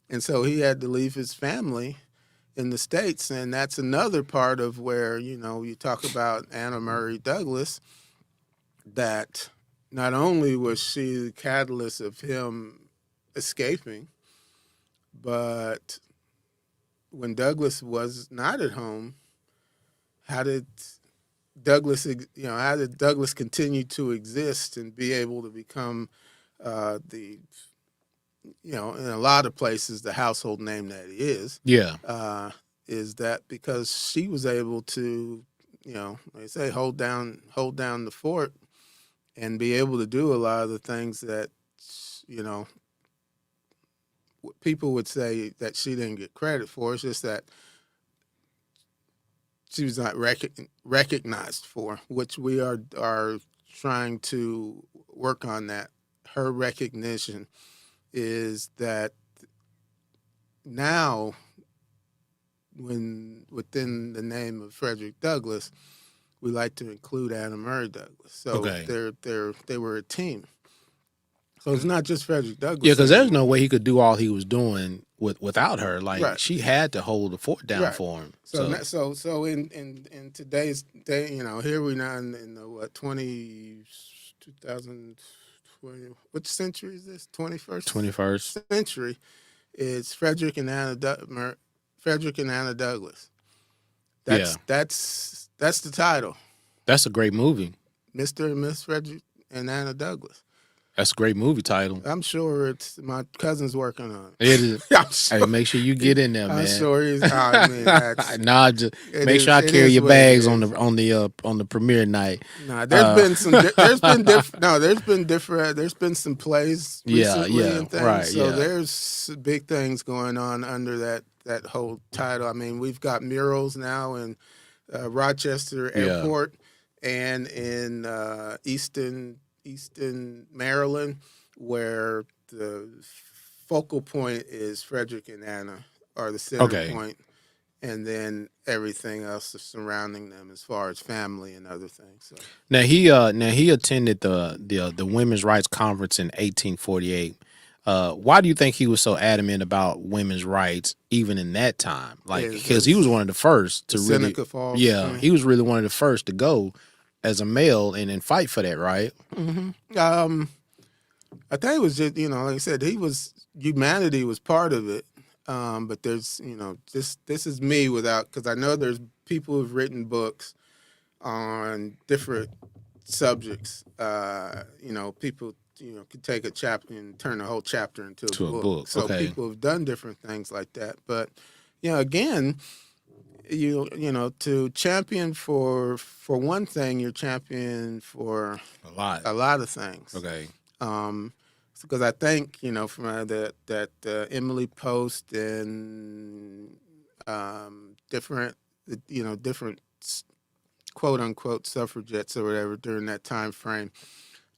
And so he had to leave his family in the States. And that's another part of where, you talk about Anna Murray Douglass, that not only was she the catalyst of him escaping, but when Douglass was not at home, how did Douglass continue to exist and be able to become in a lot of places, the household name that he is? Yeah. Is that because she was able to, they say, hold down the fort and be able to do a lot of the things that, people would say that she didn't get credit for. It's just that she was not recognized for, which we are trying to work on that. Her recognition is that now, when within the name of Frederick Douglass, we like to include Anna Murray Douglas. So they were a team. So it's not just Frederick Douglass. Yeah, because there's no way he could do all he was doing without her. Like Right. she had to hold the fort down for him. So in today's day, here we now in the 2020. Which century is this? 21st century. It's Frederick and Anna Douglas. That's the title. That's a great movie. Mr. and Miss Frederick and Anna Douglas. That's a great movie title. I'm sure it's my cousin's working on it. It is. Sure. Hey, make sure you get in there, man. I'm sure he's. I mean, just make sure I carry your bags on the premiere night. Nah, there's been some plays recently and things. Right. So there's big things going on under that whole title. I mean, we've got murals now in Rochester Airport and in Easton, Maryland, where the focal point is Frederick and Anna are the center point, and then everything else surrounding them as far as family and other things. So. Now he attended the Women's Rights Conference in 1848. Why do you think he was so adamant about women's rights even in that time? Like, because he was one of the first to really, Seneca Falls. He was really one of the first to go as a male and fight for that, right? Mm-hmm. I think it was just, like I said, humanity was part of it. But there's, this is me because I know there's people who've written books on different subjects. People, could take a chapter and turn a whole chapter into a book. So people have done different things like that. But, again, to champion for one thing, you're champion for a lot of things. Okay. Because I think from that Emily Post and different quote unquote suffragettes or whatever during that time frame,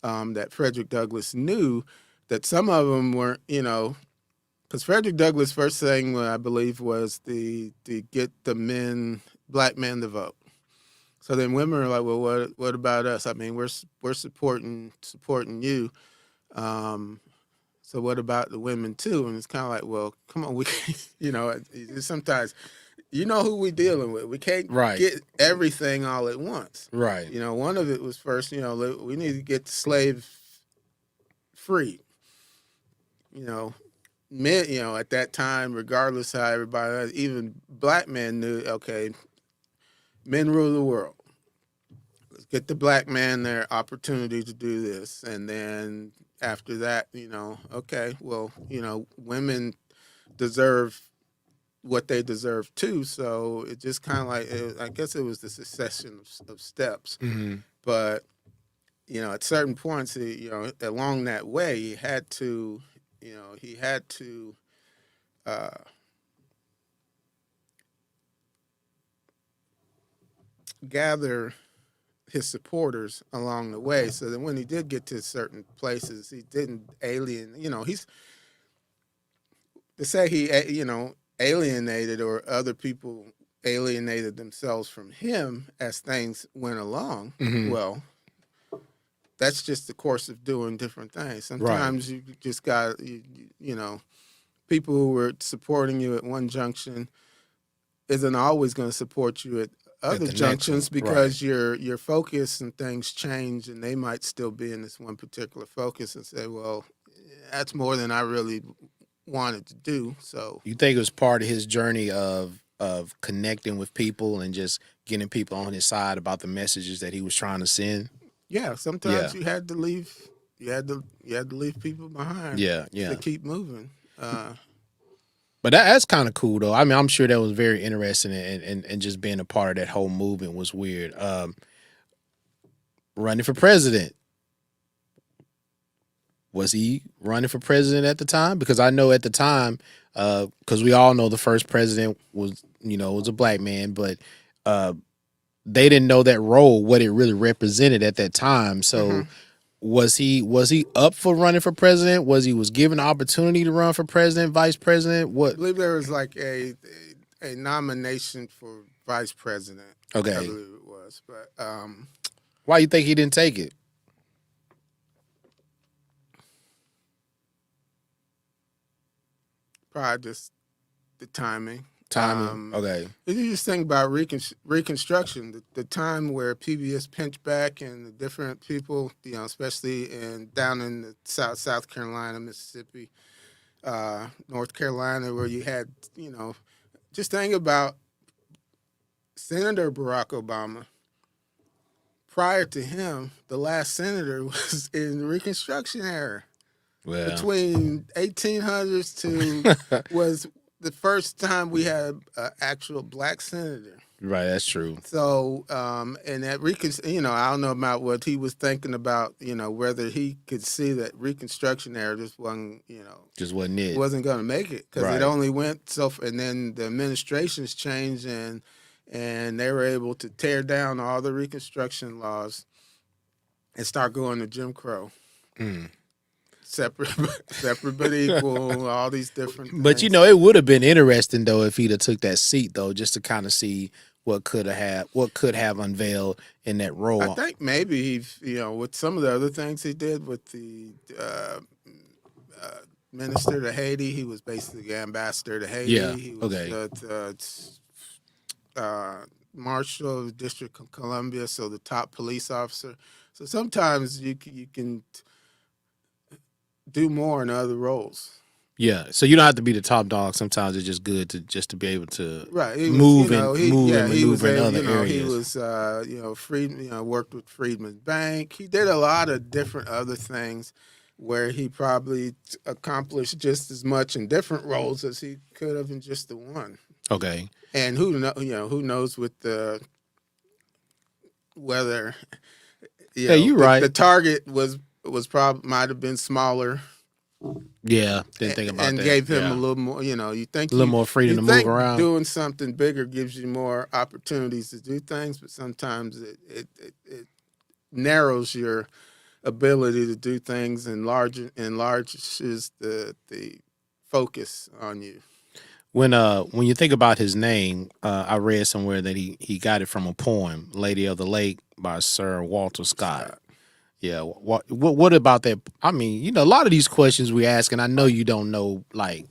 that Frederick Douglass knew that some of them weren't, because Frederick Douglass' first thing, I believe, was to get the black men to vote. So then women are like, well, what about us? I mean, we're supporting you. So what about the women too? And it's kind of like, well, come on, we, sometimes, who we're dealing with. We can't get everything all at once. Right. One of it was first, we need to get the slave free. Men, at that time, regardless how everybody, even black men knew, okay, men rule the world. Let's get the black man their opportunity to do this. And then after that, okay, well, women deserve what they deserve too. So it just kind of like, I guess it was the succession of steps. Mm-hmm. But, at certain points, along that way, he had to gather his supporters along the way, so that when he did get to certain places, he didn't alienated or other people alienated themselves from him as things went along. Mm-hmm. Well, that's just the course of doing different things. Sometimes you just got, people who were supporting you at one junction isn't always going to support you at other junctions because your focus and things change, and they might still be in this one particular focus and say, well, that's more than I really wanted to do. So you think it was part of his journey of connecting with people and just getting people on his side about the messages that he was trying to send? Yeah, sometimes you had to leave. You had to leave people behind. To keep moving. But that's kind of cool, though. I mean, I'm sure that was very interesting, and just being a part of that whole movement was weird. Running for president, Was he running for president at the time? Because I know at the time, because we all know the first president was, was a black man, but uh, they didn't know that role, what it really represented at that time. Hmm. So was he up for running for president? Was given the opportunity to run for president, vice president? I What? believe there was like a nomination for vice president. I Okay, believe it was, but why you think he didn't take it? probably just the timing. Timing. Okay. If you just think about Reconstruction, the time where PBS pinched back and the different people, especially down in the South Carolina, Mississippi, North Carolina, where you had, just think about Senator Barack Obama. Prior to him, the last senator was in the Reconstruction era. Well, Between 1800s to was the first time we had an actual black senator. right. That's true. So, and that I don't know about what he was thinking about, whether he could see that Reconstruction era just wasn't, Just wasn't it. wasn't going to make it because Right. it only went and then the administrations changed and they were able to tear down all the Reconstruction laws and start going to Jim Crow. Mm. Separate, separate but equal. All these different things. But it would have been interesting though if he'd have took that seat though, just to kind of see what could have unveiled in that role. I think maybe with some of the other things he did with the minister to Haiti, he was basically the ambassador to Haiti. Yeah, He was okay. Marshal of the District of Columbia, so the top police officer. So sometimes you can do more in other roles. Yeah, so you don't have to be the top dog. Sometimes it's just good to be able to Right, move and he was maneuver in able, other areas. He was, worked with Freedman's Bank. He did a lot of different other things, where he probably accomplished just as much in different roles as he could have in just the one. Okay. And who knows with the whether you're right. The target was probably might have been smaller. Yeah, didn't think about and that. gave him Yeah. a little more. You think A little more freedom to move around. Doing something bigger gives you more opportunities to do things, but sometimes it narrows your ability to do things and enlarges the focus on you. When you think about his name, I read somewhere that he got it from a poem, "Lady of the Lake" by Sir Walter Scott. Yeah, what about that? I mean, a lot of these questions we ask, and I know you don't know Right,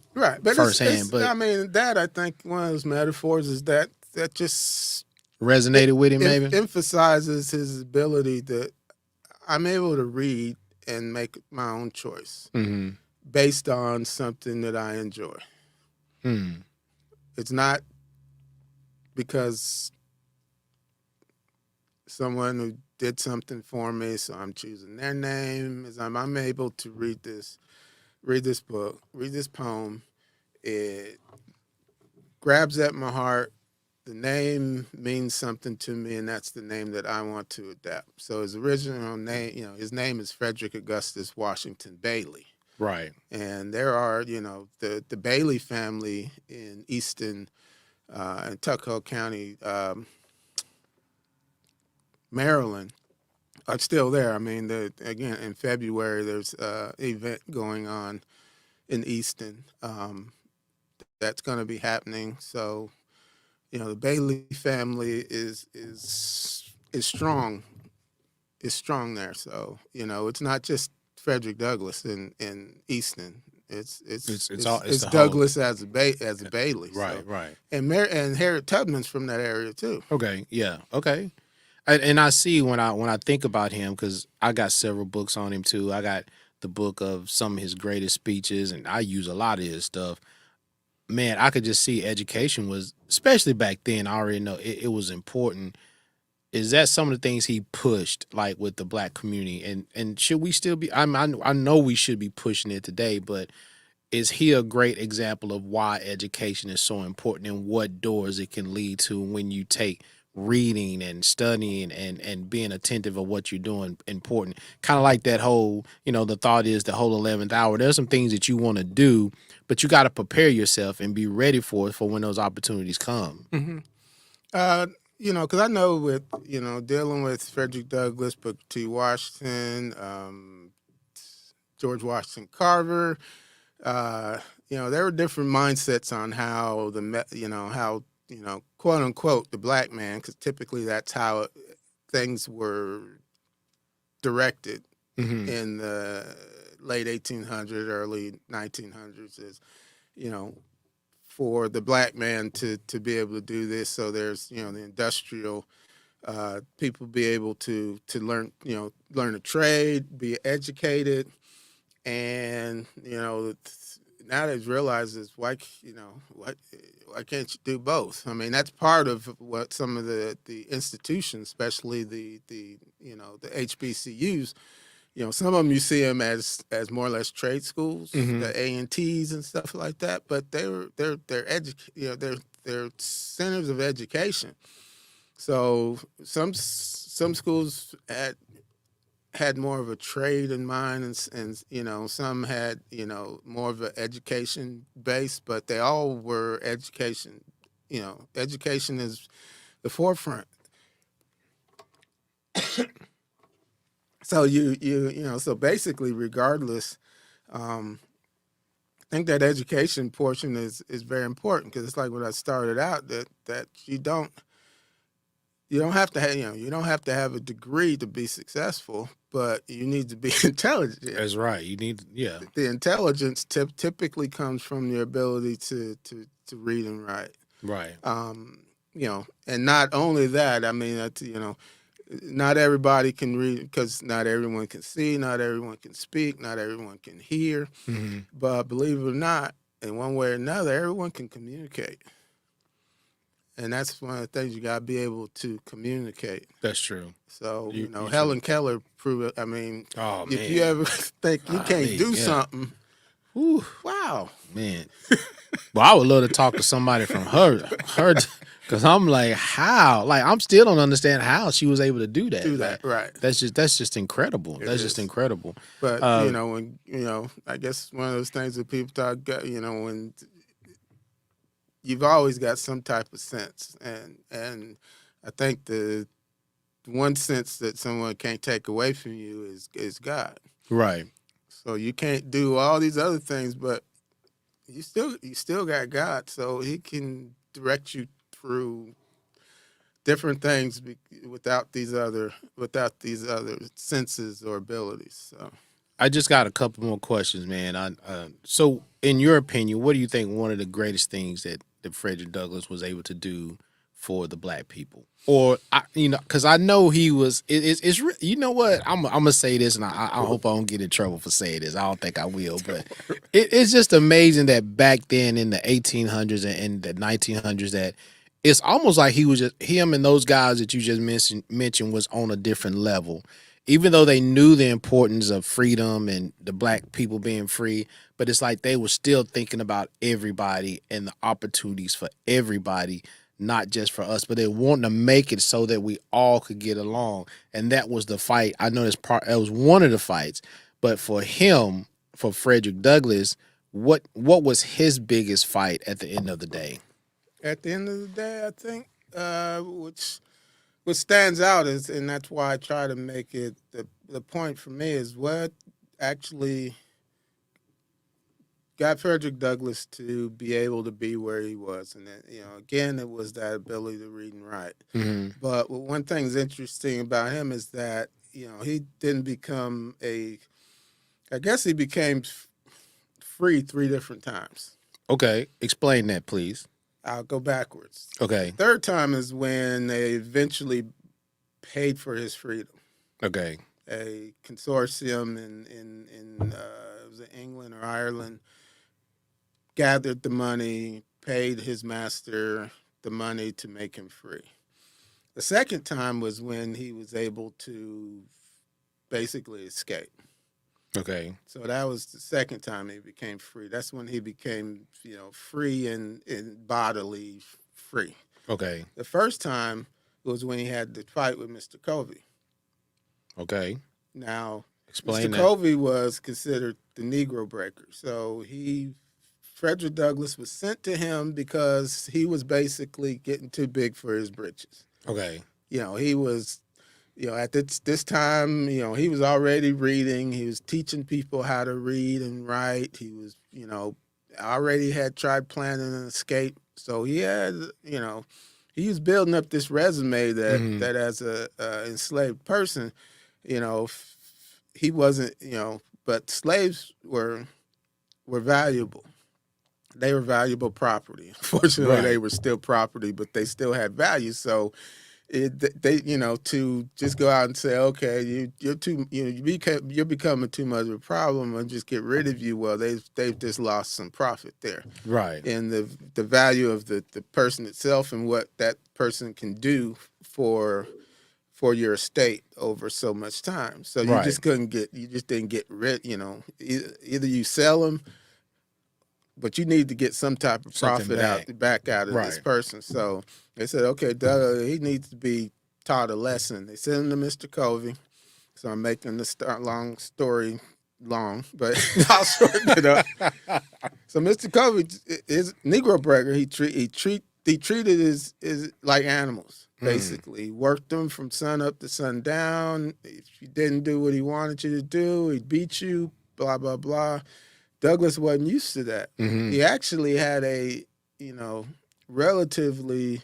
but firsthand, but I mean, that I think one of those metaphors is that just resonated with him, maybe. Emphasizes his ability that I'm able to read and make my own choice based on something that I enjoy. It's not because someone who did something for me, so I'm choosing their name. As I'm able to read this book, read this poem. It grabs at my heart. The name means something to me, and that's the name that I want to adapt. So his original name, his name is Frederick Augustus Washington Bailey. Right. And there are, the Bailey family in Easton and Tuckahoe County, Maryland, are still there. I mean, again, in February, there's an event going on in Easton that's going to be happening. So, the Bailey family is strong. Is strong there. So, it's not just Frederick Douglass in Easton. It's Douglas whole... as a Bailey. Right, so. right. And Harriet Tubman's from that area too. Okay, yeah, okay. And I see when I think about him, because I got several books on him too. I got the book of some of his greatest speeches, and I use a lot of his stuff. Man, I could just see education was, especially back then, I already know it was important. Is that some of the things he pushed, like with the black community? And should we still be, I know we should be pushing it today, but is he a great example of why education is so important and what doors it can lead to when you take reading and studying and being attentive of what you're doing important. Kind of like that whole, the thought is the whole 11th hour. There's some things that you want to do, but you got to prepare yourself and be ready for when those opportunities come. Mm-hmm. Because I know with dealing with Frederick Douglass, Booker T. Washington, George Washington Carver, there were different mindsets on how quote unquote the black man, because typically that's how things were directed in the late 1800s, early 1900s, is for the black man to be able to do this. So there's the industrial people be able to learn a trade, be educated, and now they've realized is why can't you do both? I mean, that's part of what some of the institutions, especially the HBCUs, some of them you see them as more or less trade schools, the A&Ts and stuff like that, but they're centers of education. So some schools had more of a trade in mind, and some had more of an education base, but they all were education. Education is the forefront. So so basically, regardless, I think that education portion is very important, because it's like when I started out, that you don't have to have you don't have to have a degree to be successful, but you need to be intelligent. That's right. You need, yeah. The intelligence typically comes from your ability to read and write. Right. And not only that, I mean, not everybody can read, because not everyone can see, not everyone can speak, not everyone can hear. But believe it or not, in one way or another, everyone can communicate. And that's one of the things, you got to be able to communicate. That's true. So, Helen Keller proved it. I mean, if you ever think you can't do something, whew, wow. Man. Well, I would love to talk to somebody from her, because I'm like, how? Like, I'm still don't understand how she was able to do that. Right. That's just incredible. That's just incredible. But when I guess one of those things that people talk, when you've always got some type of sense, and I think the one sense that someone can't take away from you is God. Right. So you can't do all these other things, but you still got God, so He can direct you through different things without these other senses or abilities. So I just got a couple more questions, man. So in your opinion, what do you think one of the greatest things that Frederick Douglass was able to do for the black people? Or because I know he was. It's you know what? I'm gonna say this, and I hope I don't get in trouble for saying this. I don't think I will, but it's just amazing that back then in the 1800s and the 1900s, that it's almost like he was just, him and those guys that you just mentioned was on a different level. Even though they knew the importance of freedom and the black people being free, but it's like they were still thinking about everybody and the opportunities for everybody, not just for us, but they wanted to make it so that we all could get along. And that was the fight. I know that was one of the fights, but for him, for Frederick Douglass, what was his biggest fight at the end of the day? At the end of the day, I think, what stands out is, and that's why I try to make it the point for me, is what actually got Frederick Douglass to be able to be where he was. And then, again, it was that ability to read and write. But one thing that's interesting about him is that, he didn't become I guess he became free 3 different times. Okay. Explain that, please. I'll go backwards. Okay. The third time is when they eventually paid for his freedom. Okay. A consortium in was it England or Ireland gathered the money, paid his master the money to make him free. The second time was when he was able to basically escape. Okay. So that was the second time he became free. That's when he became, free and bodily free. Okay. The first time was when he had the fight with Mr. Covey. Okay. Now, Explain Mr. that. Covey was considered the Negro breaker. So Frederick Douglass was sent to him because he was basically getting too big for his britches. Okay. He was, at this time, he was already reading. He was teaching people how to read and write. He was, already had tried planning an escape. So he had, he was building up this resume that as a enslaved person, he wasn't, but slaves were valuable. They were valuable property. Unfortunately, they were still property, but they still had value. So to just go out and say, okay, you're becoming too much of a problem, and just get rid of you. Well, they've just lost some profit there, right? And the value of the person itself and what that person can do for your estate over so much time. So you just didn't get rid. Either you sell them, but you need to get some type of profit back out of this person. So they said, okay, Doug, he needs to be taught a lesson. They sent him to Mr. Covey. So I'm making the long story long, but I'll shorten it up. So Mr. Covey is Negro breaker. He treated his like animals, basically. He worked them from sun up to sundown. If you didn't do what he wanted you to do, he'd beat you, blah, blah, blah. Douglas wasn't used to that. He actually had a, relatively,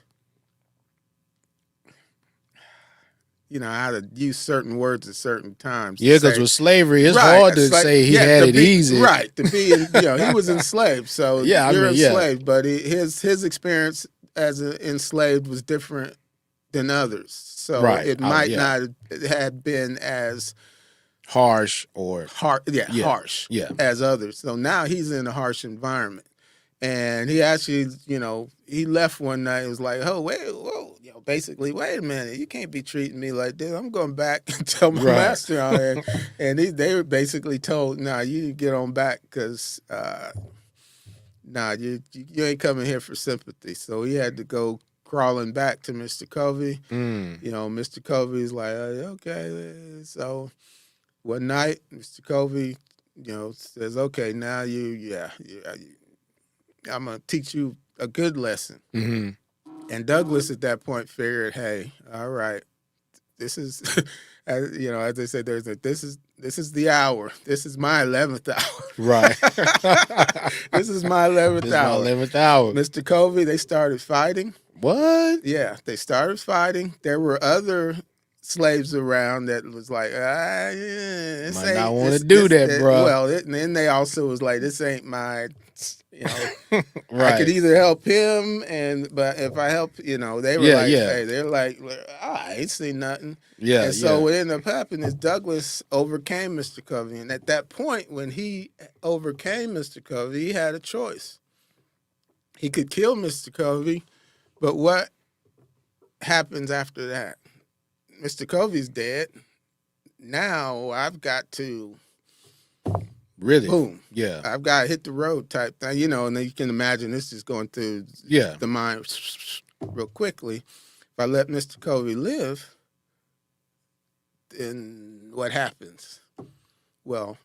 how to use certain words at certain times. Yeah, because with slavery, it's hard to say he had it easy. Right, to be, he was enslaved, so you're enslaved. But his experience as an enslaved was different than others. So it might not have been as harsh harsh as others. So now he's in a harsh environment, and he actually, he left one night and was like, oh, basically, wait a minute, you can't be treating me like this. I'm going back and tell my master on there. And they were basically told, nah, you get on back because you ain't coming here for sympathy. So he had to go crawling back to Mr. Covey. Mr. Covey's like, okay. So one night, Mr. Covey, says, okay, now I'm going to teach you a good lesson. And Douglas at that point figured, hey, all right, this is, as they said, this is the hour. This is my 11th hour. Right. This is my 11th hour. My 11th hour. Mr. Covey, they started fighting. What? Yeah, they started fighting. There were other slaves around that was like, might not want to do that, bro. Well, and then they also was like, this ain't my, right. I could either help him, but if I help, they were hey, they're like, I ain't seen nothing. Yeah. And so what ended up happening is Douglas overcame Mr. Covey, and at that point, when he overcame Mr. Covey, he had a choice. He could kill Mr. Covey, but what happens after that? Mr. Covey's dead. Now I've got to boom. Yeah. I've got to hit the road type thing, and then you can imagine this is going through the mind real quickly. If I let Mr. Covey live, then what happens? Well,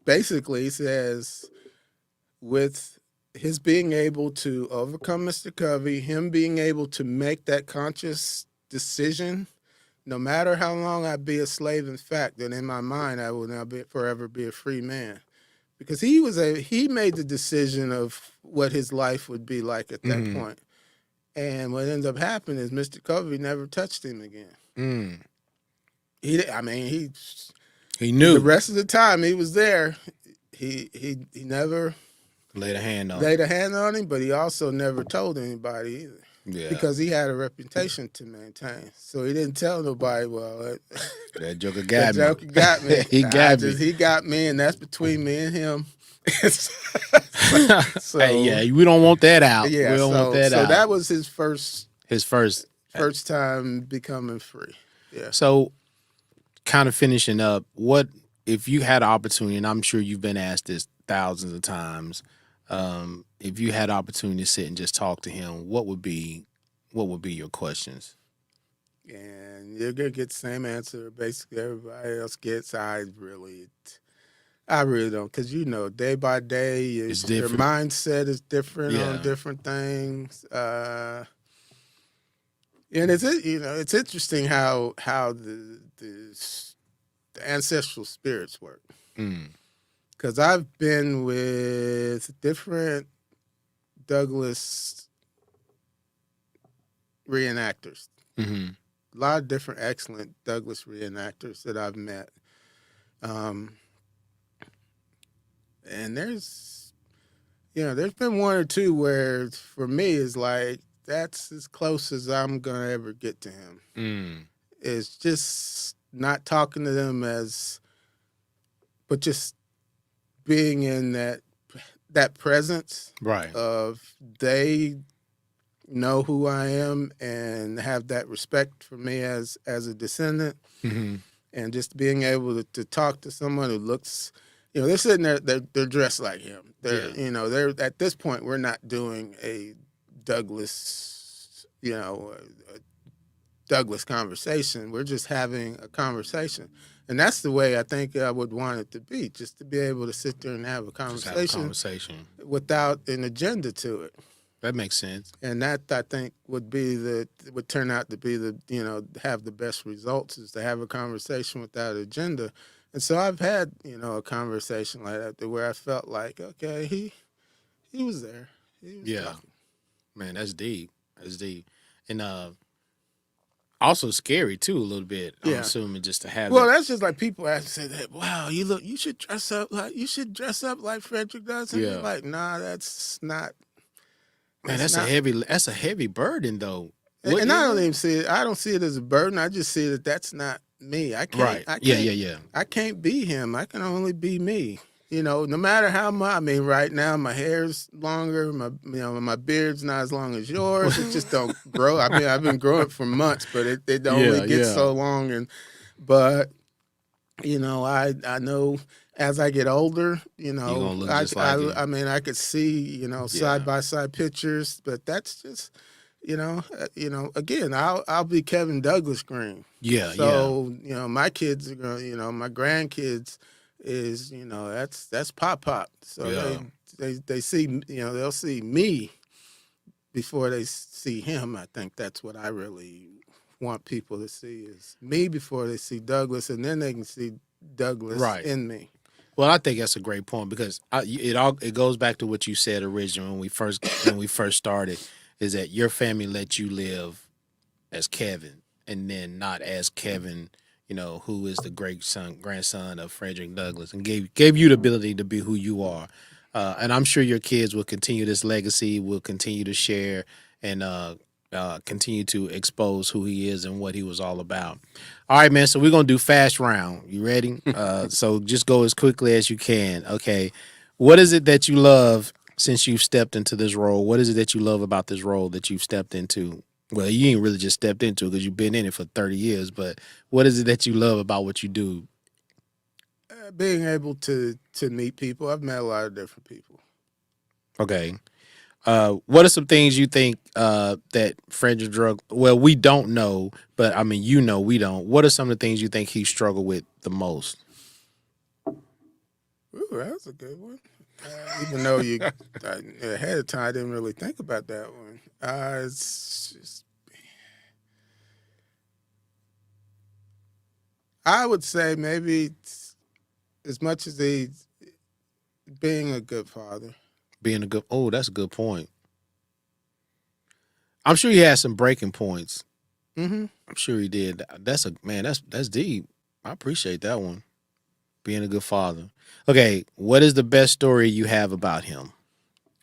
basically he says with his being able to overcome Mr. Covey, him being able to make that conscious decision, no matter how long I be a slave, in fact, then in my mind I will now forever be a free man. Because he made the decision of what his life would be like at that point. And what ends up happening is Mr. Covey never touched him again. He knew. The rest of the time he was there, he never laid a hand on him, but he also never told anybody either. Yeah. Because he had a reputation to maintain. So he didn't tell nobody, well, that joker got me. That joker got me. He got me, and that's between me and him. So, hey, we don't want that out. Yeah, we don't want that out. So that was his first time becoming free. Yeah. So kind of finishing up, what if you had an opportunity, and I'm sure you've been asked this thousands of times, if you had an opportunity to sit and just talk to him, what would be your questions? and you're gonna get the same answer basically everybody else gets. I really don't, because day by day, It's your different. mindset is different on Yeah. different things. And it's interesting how the ancestral spirits work. Mm. Because I've been with different Douglas reenactors, Mm-hmm. a lot of different excellent Douglas reenactors that I've met. Um, and there's been one or two where for me is like that's as close as I'm gonna ever get to him. Mm. It's just not talking to them but just being in that presence Right. of they know who I am and have that respect for me as a descendant, Mm-hmm. and just being able to talk to someone who looks, they're sitting there, they're dressed like him. Yeah. They're at this point we're not doing a Douglas, a Douglas conversation. We're just having a conversation. And that's the way I think I would want it to be, just to be able to sit there and have a Just have a conversation conversation. without an agenda to it. That makes sense. And that I think would turn out to be have the best results, is to have a conversation without agenda. And so I've had a conversation like that where I felt like, okay, he was there, he was Yeah. talking. Man, that's deep. That's deep. And also scary too a little bit. I'm Yeah. assuming just to have Well, it. that's just like people have said that. Wow, you should dress up like Frederick Douglas. And Yeah. you're like, nah, that's not. Man, That's that's a heavy burden though. What And I is don't it? even see it. I don't see it as a burden. I just see that that's not me. I can't. Right. I Yeah, can't. yeah, yeah. I can't be him. I can only be me. No matter how much. I mean, right now my hair's longer. My beard's not as long as yours. It just don't grow. I mean, I've been growing for months, but it only Yeah, gets yeah. so long. But I know as I get older, gonna look just like him. I mean, I could see, Yeah. side by side pictures, but that's just, again, I'll be Kevin Douglas Greene. Yeah, So, my kids are going, my grandkids is, that's Pop. So Yeah. they see, they'll see me before they see him. I think that's what I really want people to see, is me before they see Douglas, and then they can see Douglas Right. in me. Well, I think that's a great point because it goes back to what you said originally when we first started, is that your family let you live as Kevin and then not as Kevin, who is the grandson of Frederick Douglass, and gave you the ability to be who you are. And I'm sure your kids will continue this legacy, will continue to share and continue to expose who he is and what he was all about. All right, man. So we're gonna do fast round. You ready? So just go as quickly as you can. Okay. What is it that you love since you've stepped into this role? What is it that you love about this role that you've stepped into? Well, you ain't really just stepped into it because you've been in it for 30 years. But what is it that you love about what you do? Being able to meet people. I've met a lot of different people. Okay. What are some things you think that Frederick Drug? Well, we don't know, but I mean, we don't. What are some of the things you think he struggled with the most? Ooh, that was a good one. Even though ahead of time, I didn't really think about that one. It's just, I would say maybe as much as being a good father. Being a good. Oh, that's a good point. I'm sure he had some breaking points. Mm-hmm. I'm sure he did. That's That's deep. I appreciate that one. Being a good father. Okay, what is the best story you have about him?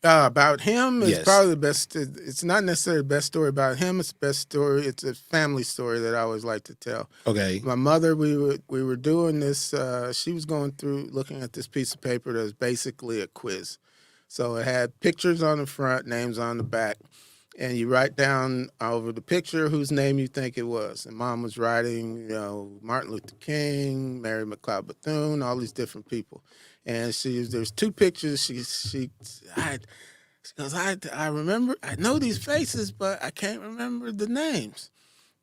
About him, it's Yes. probably the best. It's not necessarily the best story about him. It's the best story. It's a family story that I always like to tell. Okay. My mother, we were doing this. She was going through looking at this piece of paper that was basically a quiz. So it had pictures on the front, names on the back, and you write down over the picture whose name you think it was. And Mom was writing, Martin Luther King, Mary McLeod Bethune, all these different people. And there's two pictures. She goes, I remember, I know these faces, but I can't remember the names.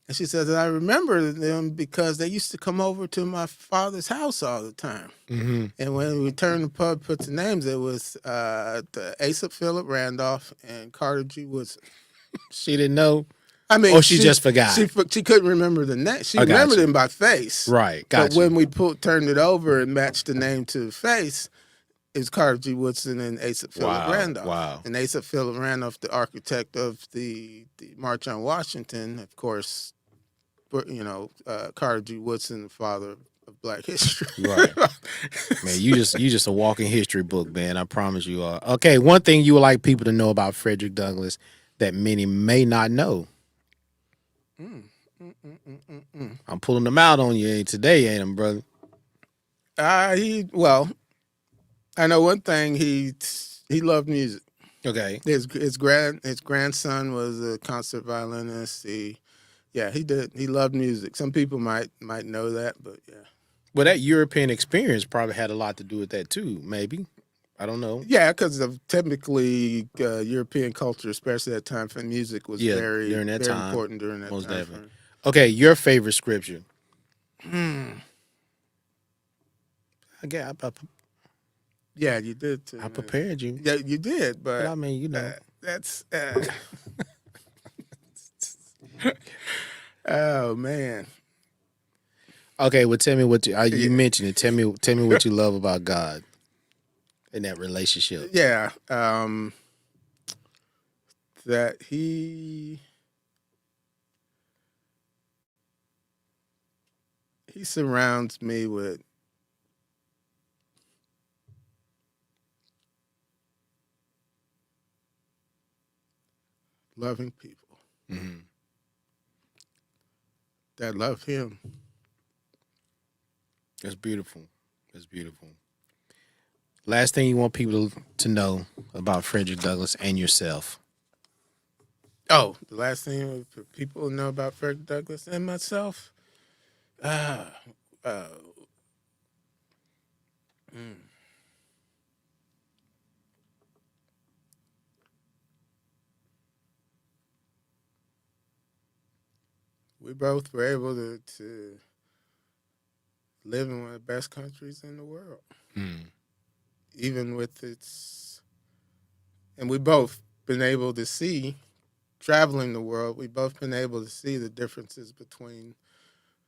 And she says, I remember them because they used to come over to my father's house all the time. Mm-hmm. And when we turned the pub, put the names, it was the Asa Philip Randolph and Carter G. Woodson. She didn't know. I mean, Or she just forgot. She couldn't remember the name. She I got remembered you. him by face. Right. But Gotcha. when we turned it over and matched the name to the face, it was Carter G. Woodson and Asa Philip Randolph. Wow. And Asa Philip Randolph, the architect of the March on Washington, of course, Carter G. Woodson, the father of Black history. Right. Man, you just a walking history book, man. I promise you are. Okay, one thing you would like people to know about Frederick Douglass that many may not know. I'm pulling them out on you today, ain't I'm, brother? I know one thing. He loved music. Okay. His grandson was a concert violinist. He did. He loved music. Some people might know that, but yeah. Well, that European experience probably had a lot to do with that too. Maybe. I don't know. Yeah, because of typically European culture, especially at that time, for music was very important during that Most time. definitely. Okay, your favorite scripture? Yeah, you did too. I prepared you. Yeah, you did, but I mean, you know, that's. Oh man. Okay, well, tell me what you mentioned it. Tell me what you love about God in that relationship. Yeah, that he surrounds me with loving people that love him. That's beautiful. That's beautiful. Last thing you want people to know about Frederick Douglass and yourself. Oh, the last thing for people to know about Frederick Douglass and myself. We both were able to live in one of the best countries in the world. Even with and we both been able to see, traveling the world, we both been able to see the differences between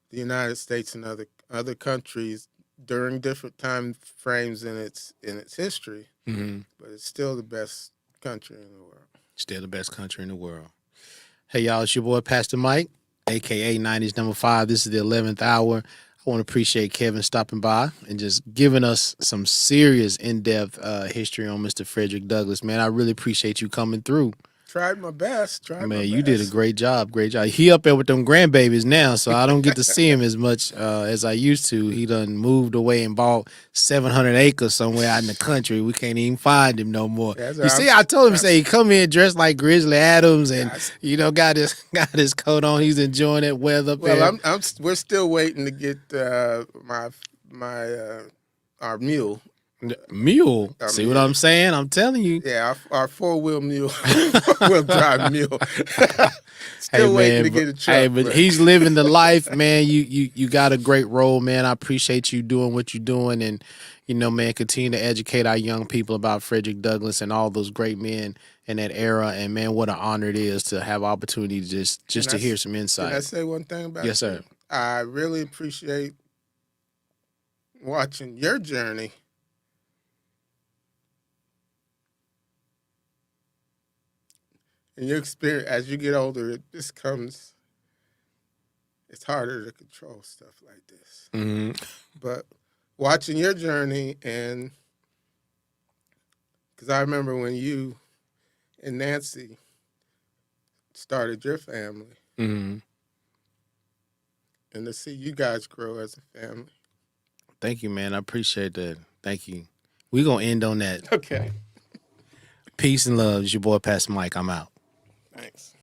the United States and other countries during different time frames in its history. But it's still the best country in the world. Still the best country in the world. Hey, y'all, it's your boy, Pastor Mike, a.k.a. 90s number 5. This is the 11th hour. I want to appreciate Kevin stopping by and just giving us some serious in-depth history on Mr. Frederick Douglass. Man, I really appreciate you coming through. Tried my best. Man, you did a great job. Great job. He up there with them grandbabies now, so I don't get to see him as much as I used to. He done moved away and bought 700 acres somewhere out in the country. We can't even find him no more. You see, I told him, he come in dressed like Grizzly Adams and, got his coat on. He's enjoying that weather up there. Well, we're still waiting to get our mule. Mule. See what I'm saying? I'm telling you. Yeah, our 4-wheel mule, 4-wheel drive mule. Still waiting to get a truck. Hey, but he's living the life, man. You got a great role, man. I appreciate you doing what you're doing, and man, continue to educate our young people about Frederick Douglass and all those great men in that era. And man, what an honor it is to have opportunity to just to hear some insight. Can I say one thing about Yes, sir. I really appreciate watching your journey. And your experience, as you get older, it's harder to control stuff like this. But watching your journey, and because I remember when you and Nancy started your family, and to see you guys grow as a family. Thank you, man. I appreciate that. Thank you. We're going to end on that. Okay. Peace and love. It's your boy, Pastor Mike. I'm out. Thanks.